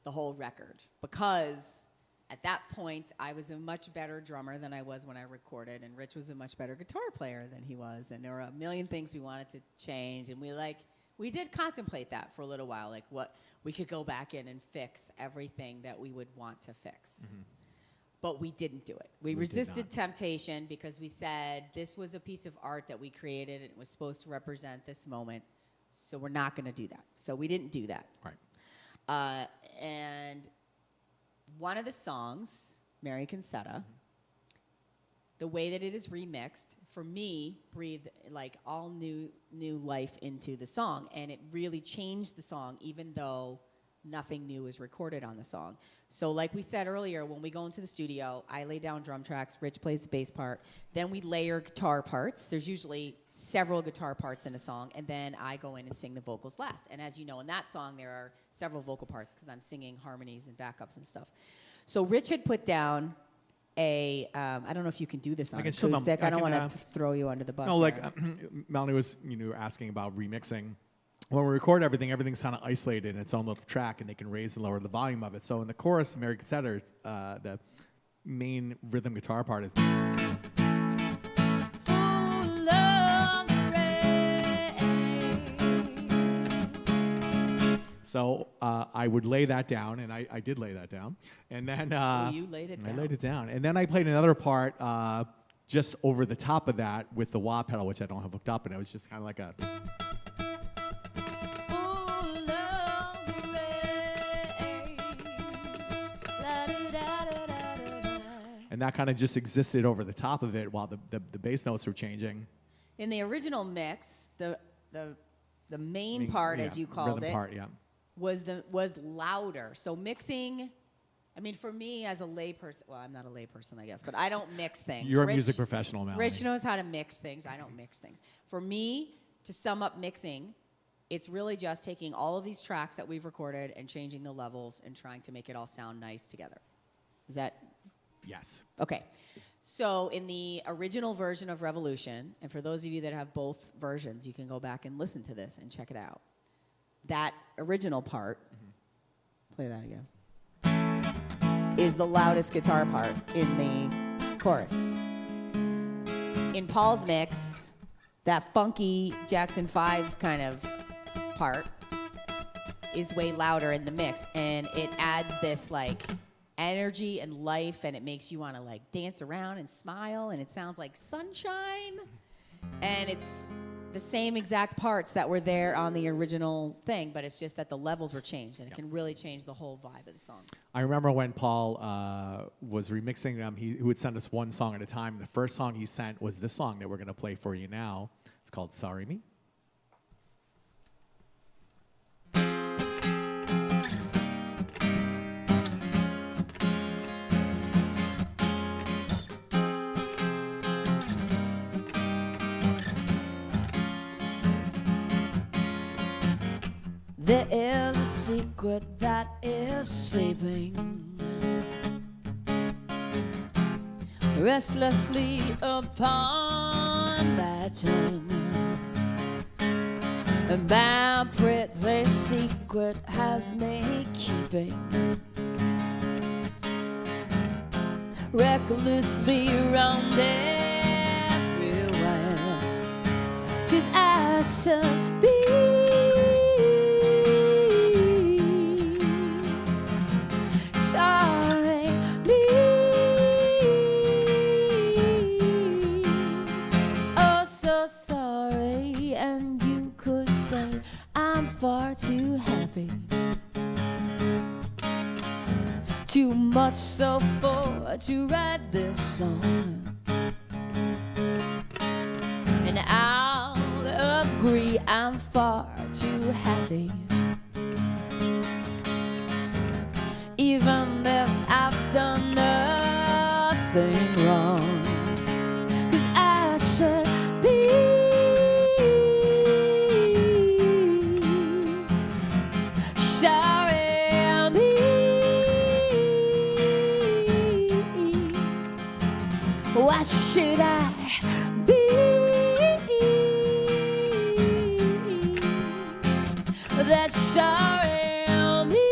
the whole record, because at that point I was a much better drummer than I was when I recorded, and Rich was a much better guitar player than he was, and there were a million things we wanted to change, and we did contemplate that for a little while, like what we could go back in and fix everything that we would want to fix. But we didn't do it. We resisted temptation because we said this was a piece of art that we created and it was supposed to represent this moment, so we're not going to do that. So we didn't do that. Right. And one of the songs, Mary Concetta, the way that it is remixed, for me, breathed like all new life into the song, and it really changed the song, even though nothing new is recorded on the song. So like we said earlier, when we go into the studio, I lay down drum tracks, Rich plays the bass part, then we layer guitar parts. There's usually several guitar parts in a song, and then I go in and sing the vocals last. And as you know, in that song, there are several vocal parts because I'm singing harmonies and backups and stuff. So Rich had put down I don't know if you can do this on acoustic. I don't want to throw you under the bus. No, like Melanie was asking about remixing. When we record everything, everything's kind of isolated in its own little track, and they can raise and lower the volume of it. So in the chorus, Mary Concetta, the main rhythm guitar part is. So I would lay that down, and I did lay that down. And then you laid it down. I laid it down. And then I played another part just over the top of that with the wah pedal, which I don't have hooked up, and it was just kind of like a. And that kind of just existed over the top of it while the bass notes were changing. In the original mix, the main part, as you called it, part, was louder. So mixing, I mean, for me as a layperson, well, I'm not a layperson, I guess, but I don't mix things. You're a music professional, Melanie. Rich knows how to mix things. I don't mix things. For me, to sum up mixing, it's really just taking all of these tracks that we've recorded and changing the levels and trying to make it all sound nice together. Is that? Yes. Okay. So in the original version of Revolution, and for those of you that have both versions, you can go back and listen to this and check it out. That original part, play that again, is the loudest guitar part in the chorus. In Paul's mix, that funky Jackson 5 kind of part is way louder in the mix, and it adds this like energy and life, and it makes you want to like dance around and smile, and it sounds like sunshine, and it's the same exact parts that were there on the original thing, but it's just that the levels were changed, and it can really change the whole vibe of the song. I remember when Paul was remixing them, he would send us one song at a time. The first song he sent was this song that we're going to play for you now. It's called Sorry Me. There is a secret that is sleeping restlessly upon my tongue. A my pretty secret has me keeping recklessly around everywhere, 'cause I should be sorry me. Oh, so sorry, and you could say I'm far too happy, too much so for to write this song. And I'll agree I'm far too happy, even if I've done nothing that's sorry me.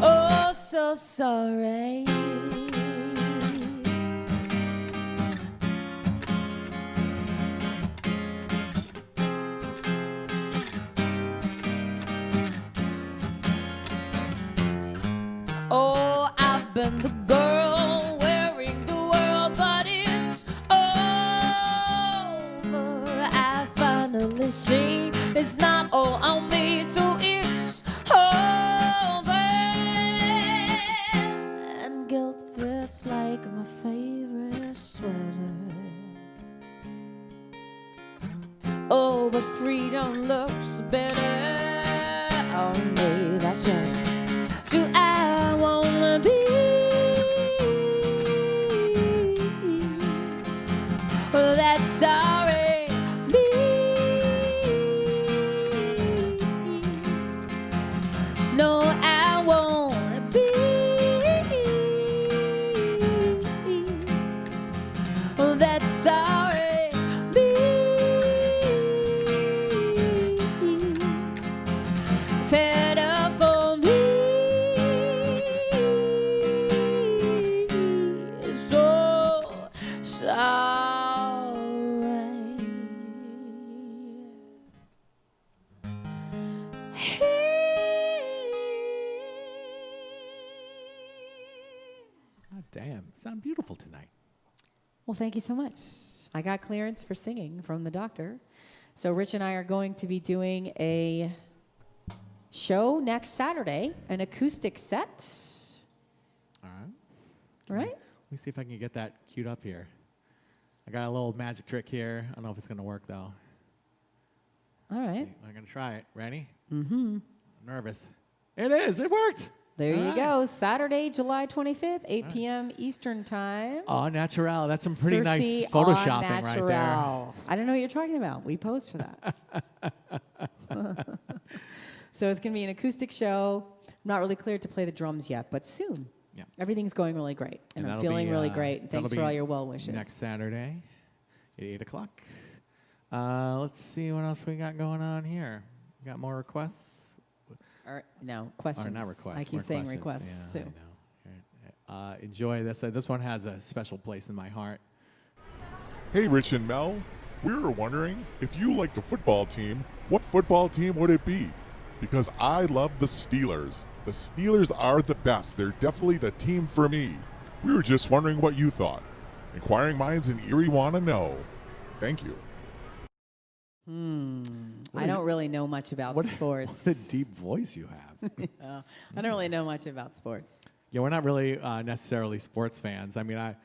Oh, so sorry. Oh, I've been the girl wearing the world, but it's over. I finally see it's not all on me, so it's over. And guilt fits like my favorite sweater. Oh, but freedom looks better on me, that's right. So I wanna be that sorry me. No, I wanna be that sorry me. Better for me. So sorry. God damn, sound beautiful tonight. Well, thank you so much. I got clearance for singing from the doctor. So Rich and I are going to be doing a show next Saturday, an acoustic set. All right. Right? Let me see if I can get that queued up here. I got a little magic trick here. I don't know if it's going to work, though. All right. I'm going to try it. Ready? Mm-hmm. I'm nervous. It is. It worked. There All you right. go. Saturday, July 25th, 8 p.m. Eastern Time. Oh, natural. That's some pretty nice Circe photoshopping right there. Natural. I don't know what you're talking about. We posed for that. So it's going to be an acoustic show. I'm not really cleared to play the drums yet, but soon. Yeah. Everything's going really great, and I'm that'll feeling be, really great. And thanks that'll for all be your well wishes. Next Saturday at 8 o'clock. Let's see what else we got going on here. We got more requests? No, questions. Or not requests. I keep more saying questions. requests, Yeah, too. I know. Enjoy this. This one has a special place in my heart. Hey, Rich and Mel. We were wondering, if you liked a football team, what football team would it be? Because I love the Steelers. The Steelers are the best. They're definitely the team for me. We were just wondering what you thought. Inquiring minds in Erie want to know. Thank you. I don't really know much about sports. What a deep voice you have. Yeah, I don't really know much about sports. Yeah, we're not really necessarily sports fans. I mean, I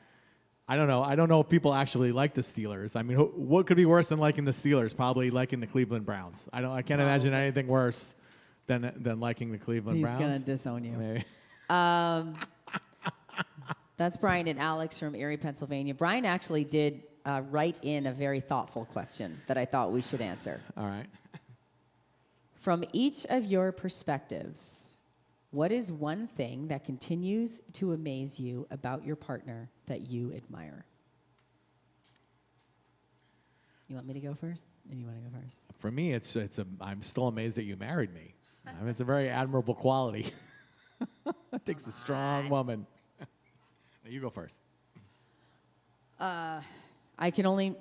don't know. I don't know if people actually like the Steelers. I mean, what could be worse than liking the Steelers? Probably liking the Cleveland Browns. I can't imagine anything worse than liking the Cleveland Browns. He's gonna disown you. Maybe. That's Brian and Alex from Erie, Pennsylvania. Brian actually did write in a very thoughtful question that I thought we should answer. All right. From each of your perspectives, what is one thing that continues to amaze you about your partner that you admire? You want me to go first? Or you want to go first? For me, I'm still amazed that you married me. I mean, it's a very admirable quality. It takes a strong woman. You go first. I only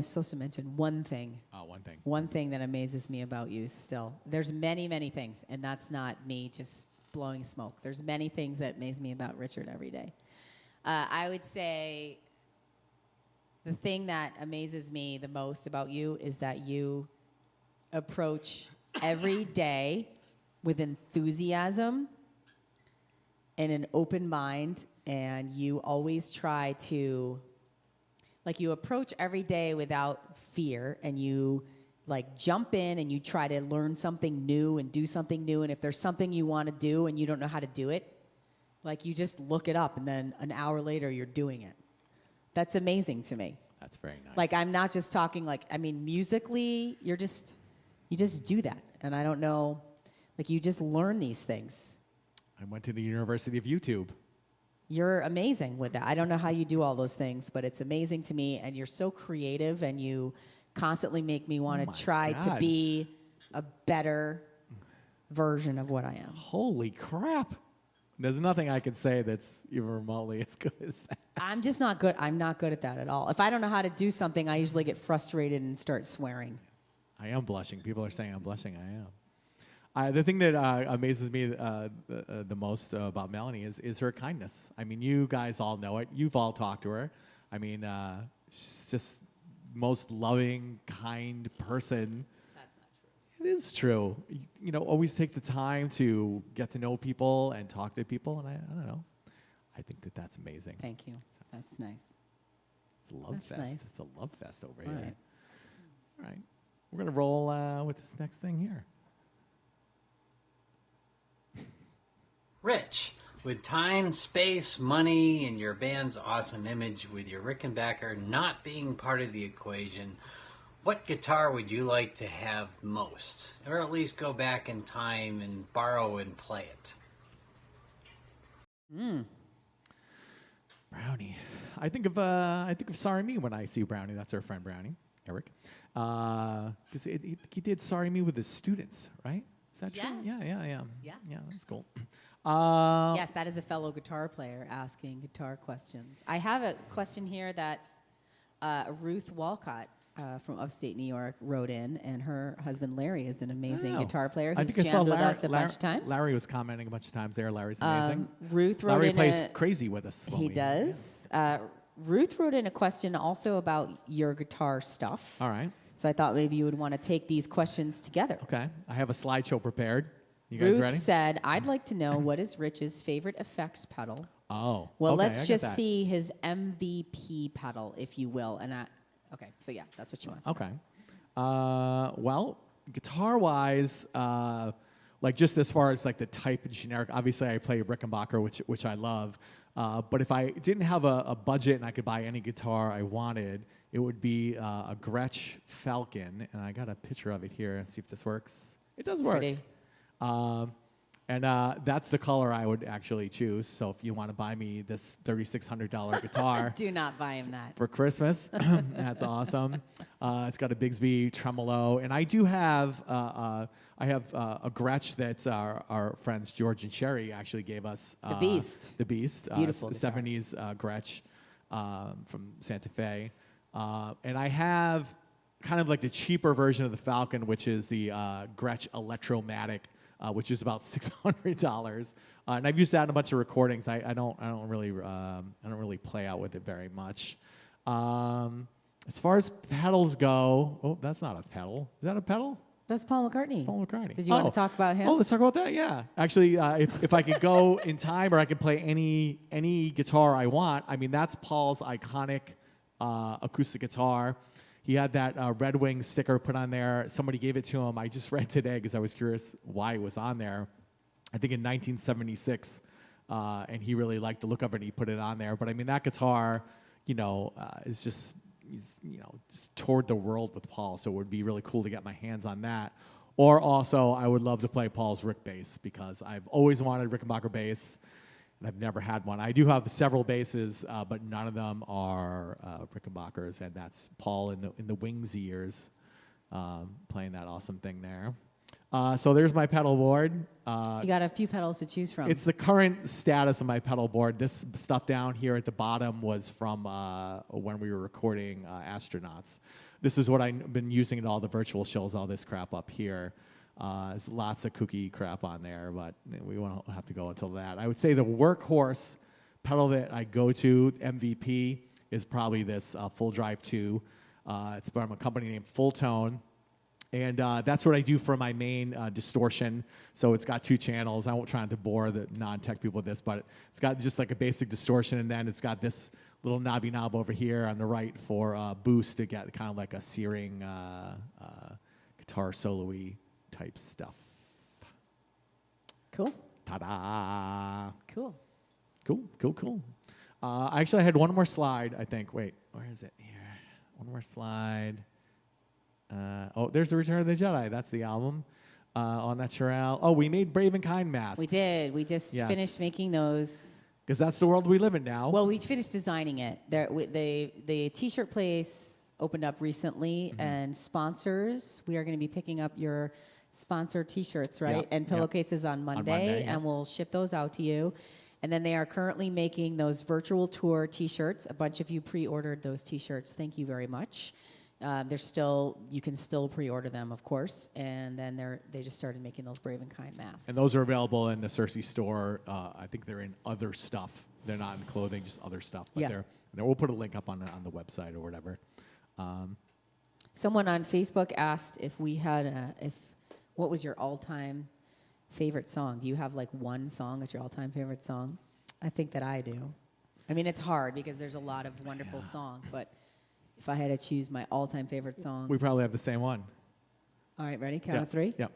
supposed to mention one thing. Oh, one thing. One thing that amazes me about you still. There's many, many things, and that's not me just blowing smoke. There's many things that amaze me about Richard every day. I would say the thing that amazes me the most about you is that you approach every day with enthusiasm and an open mind, and you always try to, like, you approach every day without fear, and you like jump in and you try to learn something new and do something new, and if there's something you want to do and you don't know how to do it, like, you just look it up and then an hour later you're doing it. That's amazing to me. That's very nice. Like, I'm not just talking, like, I mean, musically, you just do that. And I don't know, like, you just learn these things. I went to the University of YouTube. You're amazing with that. I don't know how you do all those things, but it's amazing to me. And you're so creative, and you constantly make me want my to try to God. be a better version of what I am. Holy crap. There's nothing I could say that's even remotely as good as that. I'm just not good. I'm not good at that at all. If I don't know how to do something, I usually get frustrated and start swearing. I am blushing. People are saying I'm blushing. I am. The thing that amazes me the most about Melanie is her kindness. I mean, you guys all know it. You've all talked to her. I mean, she's just most loving, kind person. That's not true. It is true. You know, always take the time to get to know people and talk to people, and I don't know. I think that's amazing. Thank you. That's nice. It's a love That's fest. nice. It's a love fest over All here. right. All right. We're going to roll with this next thing here. Rich, with time, space, money, and your band's awesome image, with your Rickenbacker not being part of the equation, what guitar would you like to have most? Or at least go back in time and borrow and play it? Brownie. I think of Sorry Me when I see Brownie. That's our friend Brownie, Eric. Because he did Sorry Me with his students, right? Is that true? Yes. Yeah. Yes. Yeah, that's cool. Yes, that is a fellow guitar player asking guitar questions. I have a question here that Ruth Walcott from upstate New York wrote in, and her husband Larry is an amazing guitar player who's jammed with us a bunch of times. Larry was commenting a bunch of times there. Larry's amazing. Ruth wrote Larry in plays crazy with us. He does. Ruth wrote in a question also about your guitar stuff. All right. So I thought maybe you would want to take these questions together. Okay. I have a slideshow prepared. You guys Ruth ready? said, I'd like to know what is Rich's favorite effects pedal. Oh. Well, okay, I let's get just that. see his MVP pedal, if you will. Okay, so yeah, that's what she wants. Okay. Well, guitar-wise, like just as far as like the type and generic, obviously I play Rickenbacker, which I love. But if I didn't have a budget and I could buy any guitar I wanted, it would be a Gretsch Falcon, and I got a picture of it here. Let's see if this works. It does work. Pretty. And that's the color I would actually choose. So if you want to buy me this $3,600 guitar Do not buy him that. for Christmas, that's awesome. It's got a Bigsby tremolo, and I do have a Gretsch that our friends George and Sherry actually gave us. The Beast. The Beast. Beautiful the guitar. 70s Gretsch from Santa Fe, and I have kind of like the cheaper version of the Falcon, which is the Gretsch Electromatic. Which is about $600, and I've used that in a bunch of recordings. I don't really play out with it very much. As far as pedals go, oh, that's not a pedal. Is that a pedal? That's Paul McCartney. Paul McCartney. Did you want to talk about him? Oh, let's talk about that. Yeah, actually, if I could go in time, or I could play any guitar I want. I mean, that's Paul's iconic acoustic guitar. He had that Red Wing sticker put on there. Somebody gave it to him. I just read today because I was curious why it was on there. I think in 1976, and he really liked the look of it, and he put it on there. But I mean, that guitar, is just toured the world with Paul, so it would be really cool to get my hands on that. Or also, I would love to play Paul's Rick bass because I've always wanted Rickenbacker bass. I've never had one. I do have several basses, but none of them are Rickenbackers, and that's Paul in the Wings years playing that awesome thing there. So there's my pedal board. You got a few pedals to choose from. It's the current status of my pedal board. This stuff down here at the bottom was from when we were recording Astronauts. This is what I've been using in all the virtual shows, all this crap up here. There's lots of kooky crap on there, but we won't have to go until that. I would say the workhorse pedal that I go to, MVP, is probably this Full Drive 2. It's from a company named Full Tone. And that's what I do for my main distortion. So it's got 2 channels. I won't try to bore the non-tech people with this, but it's got just like a basic distortion, and then it's got this little knobby knob over here on the right for boost to get kind of like a searing guitar solo-y type stuff. Cool. Ta-da! Cool. Cool. Actually, I had one more slide, I think. Wait, where is it? Here. One more slide. There's The Return of the Jedi. That's the album. Au Naturel. Oh, we made Brave and Kind masks. We did. We just finished making those. Because that's the world we live in now. Well, we finished designing it. The T-shirt place opened up recently, and sponsors. We are going to be picking up your sponsor T-shirts, right? Yep, And pillowcases on Monday, yep. and we'll ship those out to you. And then they are currently making those virtual tour T-shirts. A bunch of you pre-ordered those T-shirts. Thank you very much. You can still pre-order them, of course. And then they just started making those Brave and Kind masks. And those are available in the Cersei store. I think they're in other stuff. They're not in clothing, just other stuff. But we'll put a link up on the website or whatever. Someone on Facebook asked if we had what was your all-time favorite song? Do you have like one song that's your all-time favorite song? I think that I do. I mean, it's hard because there's a lot of wonderful songs, but if I had to choose my all-time favorite song, We probably have the same one. all right, ready? Count of three. Yep.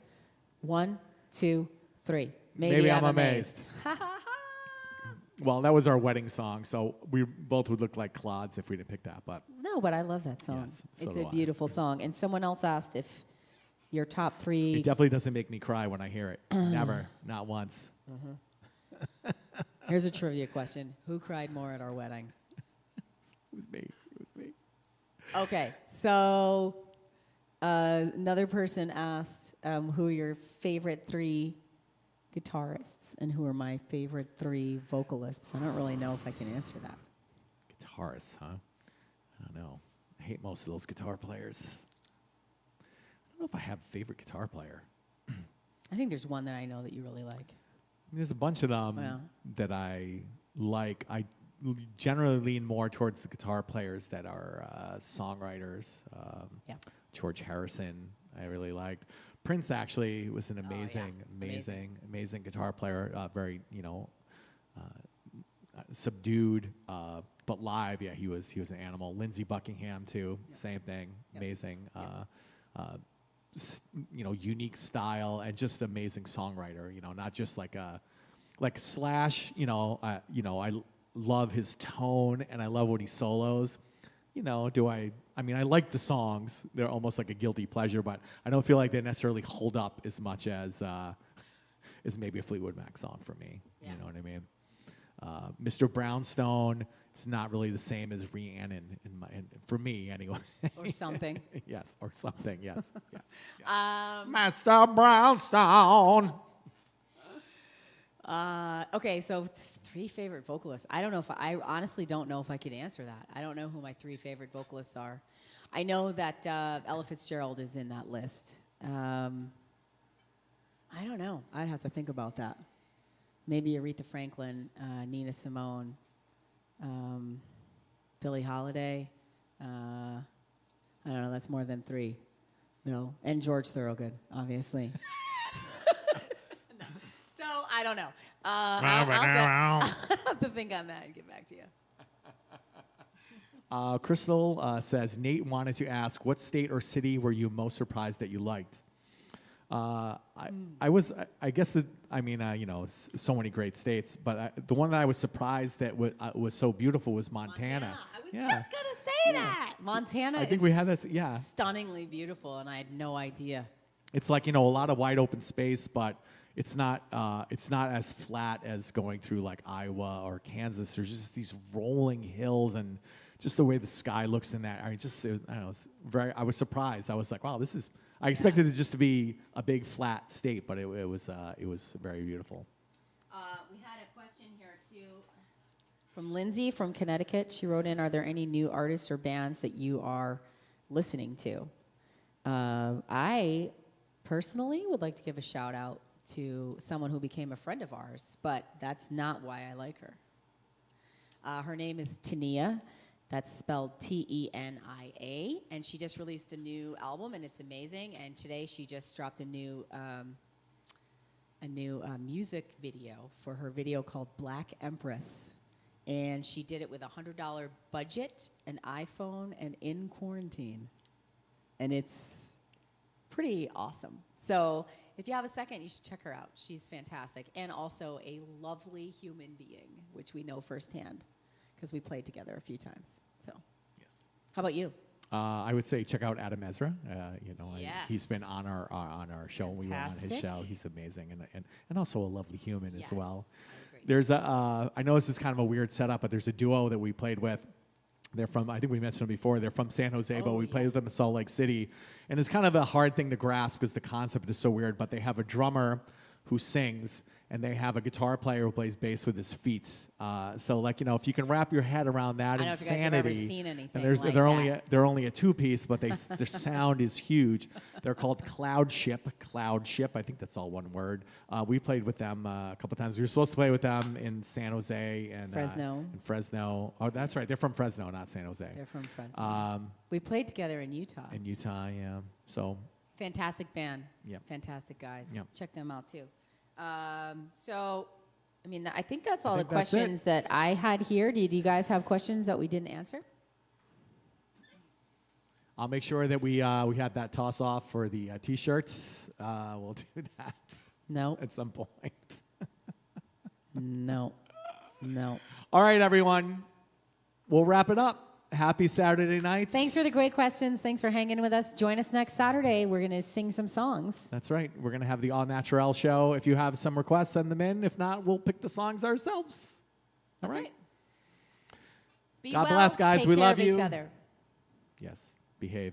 1, 2, 3. Maybe I'm amazed. Well, that was our wedding song, so we both would look like clods if we didn't pick that. But No, but I love that song. Yes, so it's do a I. beautiful song. And someone else asked if your top three. it definitely doesn't make me cry when I hear it. Never, not once. Here's a trivia question: who cried more at our wedding? It was me. It was me. Okay, so another person asked who are your favorite 3 guitarists and who are my favorite 3 vocalists. I don't really know if I can answer that. Guitarist, huh? I don't know. I hate most of those guitar players. I don't know if I have a favorite guitar player. I think there's one that I know that you really like. I mean, there's a bunch of them that I like. I generally lean more towards the guitar players that are songwriters. George Harrison, I really liked. Prince actually was an amazing guitar player. Very, subdued, but live, he was an animal. Lindsey Buckingham too, same thing, amazing. Unique style and just amazing songwriter. Not just like Slash. I love his tone and I love what he solos. I like the songs. They're almost like a guilty pleasure, but I don't feel like they necessarily hold up as much as maybe a Fleetwood Mac song for me. Yeah. You know what I mean? Mr. Brownstone is not really the same as Rhiannon for me anyway. Or something. Yes, or something. Yes. Yeah. Mr. Brownstone. Okay, so 3 favorite vocalists. I don't know I honestly don't know if I could answer that. I don't know who my 3 favorite vocalists are. I know that Ella Fitzgerald is in that list. I don't know. I'd have to think about that. Maybe Aretha Franklin, Nina Simone, Billie Holiday. I don't know. That's more than 3. No. And George Thorogood, obviously. So I don't know. I'll have to think on that and get back to you. Crystal says, Nate wanted to ask, what state or city were you most surprised that you liked? I guess so many great states, but the one that I was surprised that was so beautiful was Montana. I was just going to say that. Montana I think we had this, stunningly beautiful, and I had no idea. It's like, a lot of wide open space, but it's not as flat as going through like Iowa or Kansas. There's just these rolling hills and just the way the sky looks in that. I was surprised. I was like, wow, I expected it just to be a big flat state, but it was very beautiful. We had a question here too from Lindsay from Connecticut. She wrote in, are there any new artists or bands that you are listening to? I personally would like to give a shout out to someone who became a friend of ours, but that's not why I like her. Her name is Tania. That's spelled Tenia, and she just released a new album, and it's amazing. And today she just dropped a new music video for her video called Black Empress, and she did it with a $100 budget, an iPhone, and in quarantine, and it's pretty awesome. So if you have a second, you should check her out. She's fantastic, and also a lovely human being, which we know firsthand, because we played together a few times. So, yes. How about you? I would say check out Adam Ezra. Yes. He's been on our show. Fantastic. We were on his show. He's amazing and also a lovely human as well. I agree. There's I know this is kind of a weird setup, but there's a duo that we played with They're from, I think we mentioned them before, they're from San Jose, but we played with them in Salt Lake City. And it's kind of a hard thing to grasp because the concept is so weird, but they have a drummer who sings, and they have a guitar player who plays bass with his feet. So, like, you know, if you can wrap your head around that I don't know if you guys have ever seen anything and like they're only a two-piece, but their sound is huge. They're called Cloud Ship. Cloud Ship, I think that's all one word. We played with them a couple times. We were supposed to play with them in San Jose and Fresno. Oh, that's right. They're from Fresno, not San Jose. They're from Fresno. We played together in Utah. In Utah, yeah. So fantastic band. Yep. Fantastic guys. Yep. Check them out too. I mean, I think that's all the questions that I had here. Did you guys have questions that we didn't answer? I'll make sure that we have that toss off for the T-shirts. We'll do that. No. At some point. No. All right, everyone. We'll wrap it up. Happy Saturday nights. Thanks for the great questions. Thanks for hanging with us. Join us next Saturday. We're going to sing some songs. That's right. We're going to have the All Natural show. If you have some requests, send them in. If not, we'll pick the songs ourselves. All right. Be God well. bless, guys. Take We care love of you. each other. Yes. Behave.